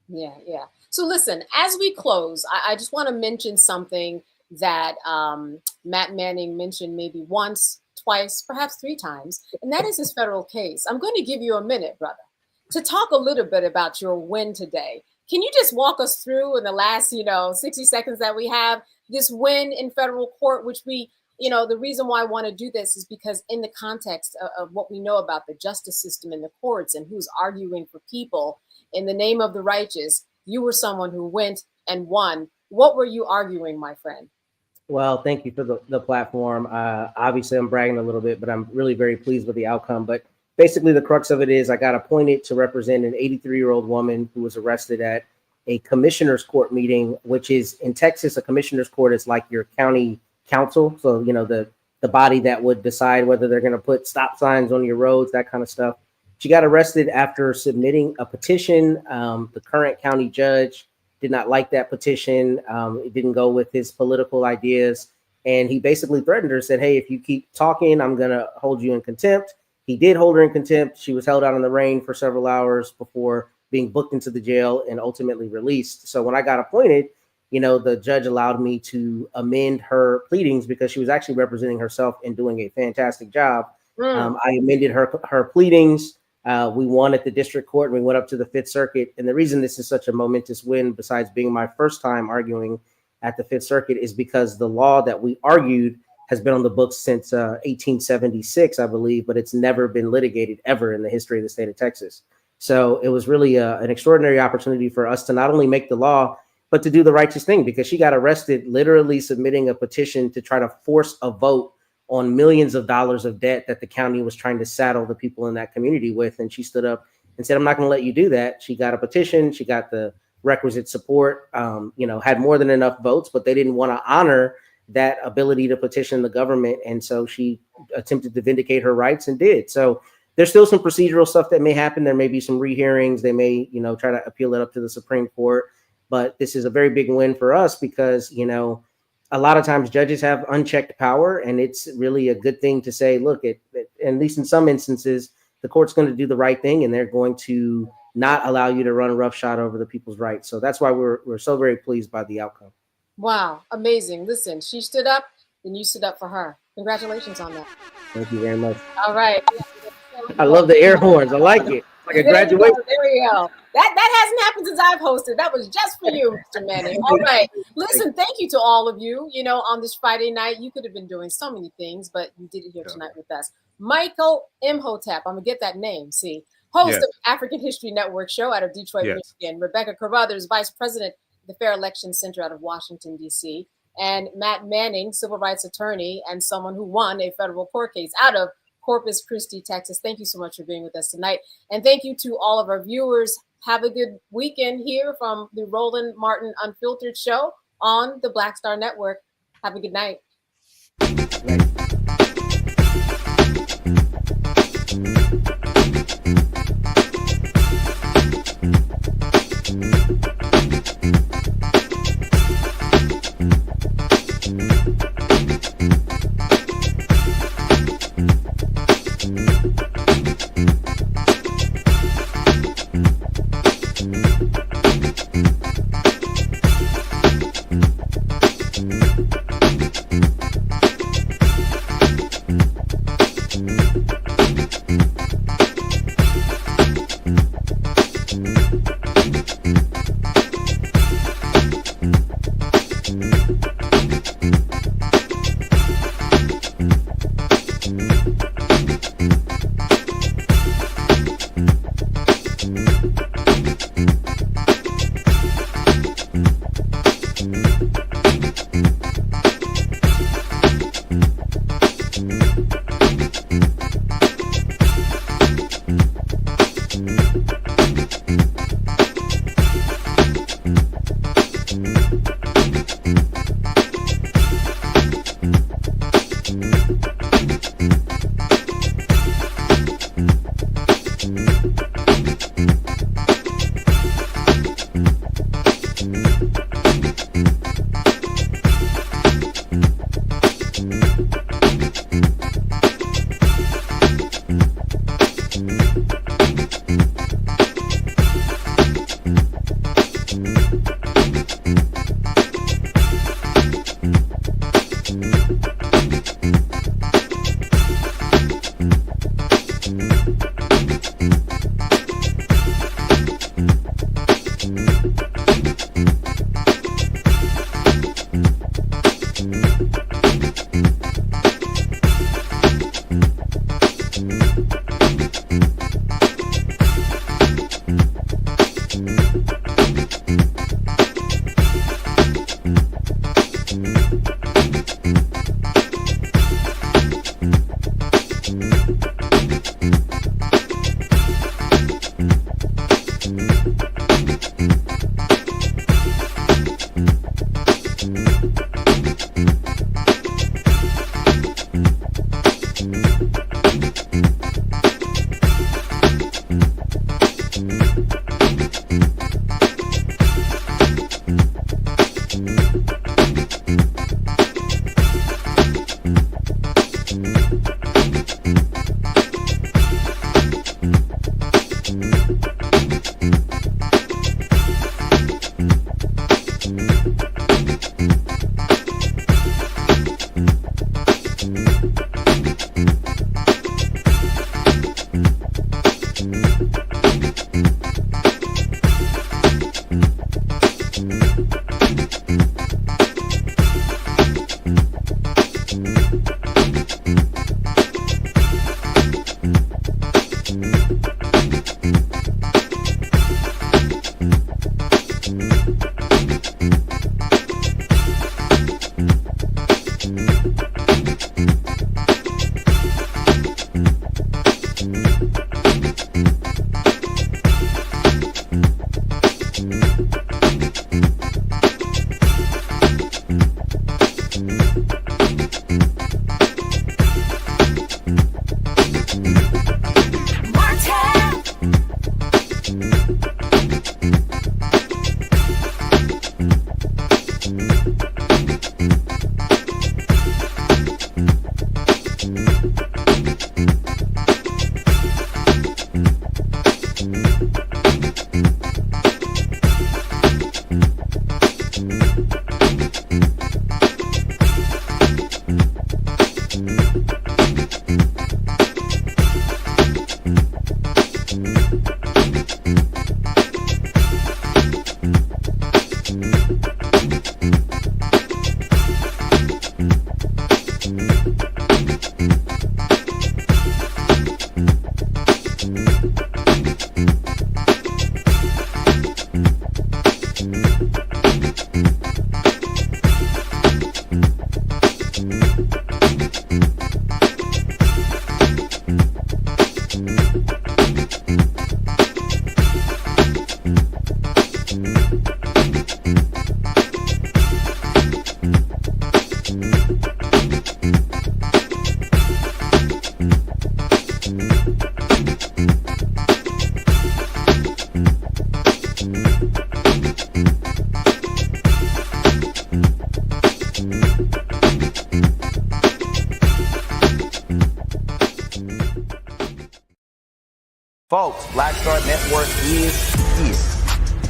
S1: Yeah. So listen, as we close, I just want to mention something that Matt Manning mentioned maybe once, twice, perhaps 3 times, and that is his federal case. I'm going to give you a minute, brother, to talk a little bit about your win today. Can you just walk us through in the last, 60 seconds that we have, this win in federal court, which we, the reason why I want to do this is because in the context of what we know about the justice system and the courts and who's arguing for people in the name of the righteous, you were someone who went and won. What were you arguing, my friend?
S5: Well, thank you for the platform. Obviously, I'm bragging a little bit, but I'm really very pleased with the outcome. But basically, the crux of it is I got appointed to represent an 83-year-old woman who was arrested at a commissioner's court meeting, which is in Texas, a commissioner's court is like your county council. So, the body that would decide whether they're going to put stop signs on your roads, that kind of stuff. She got arrested after submitting a petition. The current county judge did not like that petition. It didn't go with his political ideas. And he basically threatened her, said, hey, if you keep talking, I'm going to hold you in contempt. He did hold her in contempt. She was held out in the rain for several hours before being booked into the jail and ultimately released. So when I got appointed, the judge allowed me to amend her pleadings because she was actually representing herself and doing a fantastic job. I amended her pleadings. We won at the district court and we went up to the 5th Circuit. And the reason this is such a momentous win, besides being my first time arguing at the 5th Circuit, is because the law that we argued has been on the books since 1876, I believe, but it's never been litigated ever in the history of the state of Texas. So it was really an extraordinary opportunity for us to not only make the law, but to do the righteous thing, because she got arrested literally submitting a petition to try to force a vote on millions of dollars of debt that the county was trying to saddle the people in that community with. And she stood up and said, I'm not going to let you do that. She got a petition. She got the requisite support, had more than enough votes, but they didn't want to honor that ability to petition the government. And so she attempted to vindicate her rights and did. So there's still some procedural stuff that may happen. There may be some rehearings. They may, try to appeal it up to the Supreme Court. But this is a very big win for us because, a lot of times judges have unchecked power, and it's really a good thing to say, look, at at least in some instances, the court's going to do the right thing, and they're going to not allow you to run roughshod over the people's rights. So that's why we're so very pleased by the outcome.
S1: Wow, amazing. Listen, she stood up, then you stood up for her. Congratulations on that.
S5: Thank you very much.
S1: All right.
S5: I love the air horns. I like it. Like a graduation.
S1: There we go. That hasn't happened since I've hosted. That was just for you, Mr. Manning. All right. Listen, thank you to all of you. You know, on this Friday night, you could have been doing so many things, but you did it here tonight with us. Michael Imhotep, I'm going to get that name, see. Host of African History Network show out of Detroit, Michigan. Rebecca Carruthers, Vice President of the Fair Election Center out of Washington, D.C. And Matt Manning, civil rights attorney and someone who won a federal court case out of Corpus Christi, Texas. Thank you so much for being with us tonight. And thank you to all of our viewers. Have a good weekend here from the Roland Martin Unfiltered show on the Black Star Network. Have a good night.
S15: Folks, Black Star Network is here.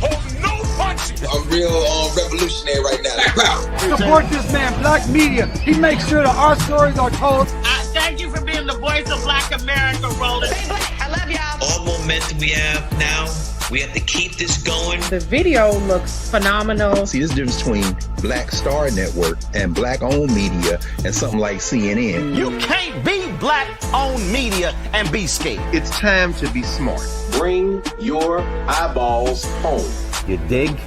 S16: Hold no punches. I'm real revolutionary right now.
S17: Support this man, Black Media. He makes sure that our stories are told.
S18: Thank you for being the voice of Black America, Roland.
S19: Stay black. I love y'all.
S20: All momentum we have now, we have to keep this going.
S21: The video looks phenomenal.
S22: See, this difference between Black Star Network and Black-owned media and something like CNN.
S15: You can't be Black-owned media and be scared.
S22: It's time to be smart.
S23: Bring your eyeballs home.
S15: You dig?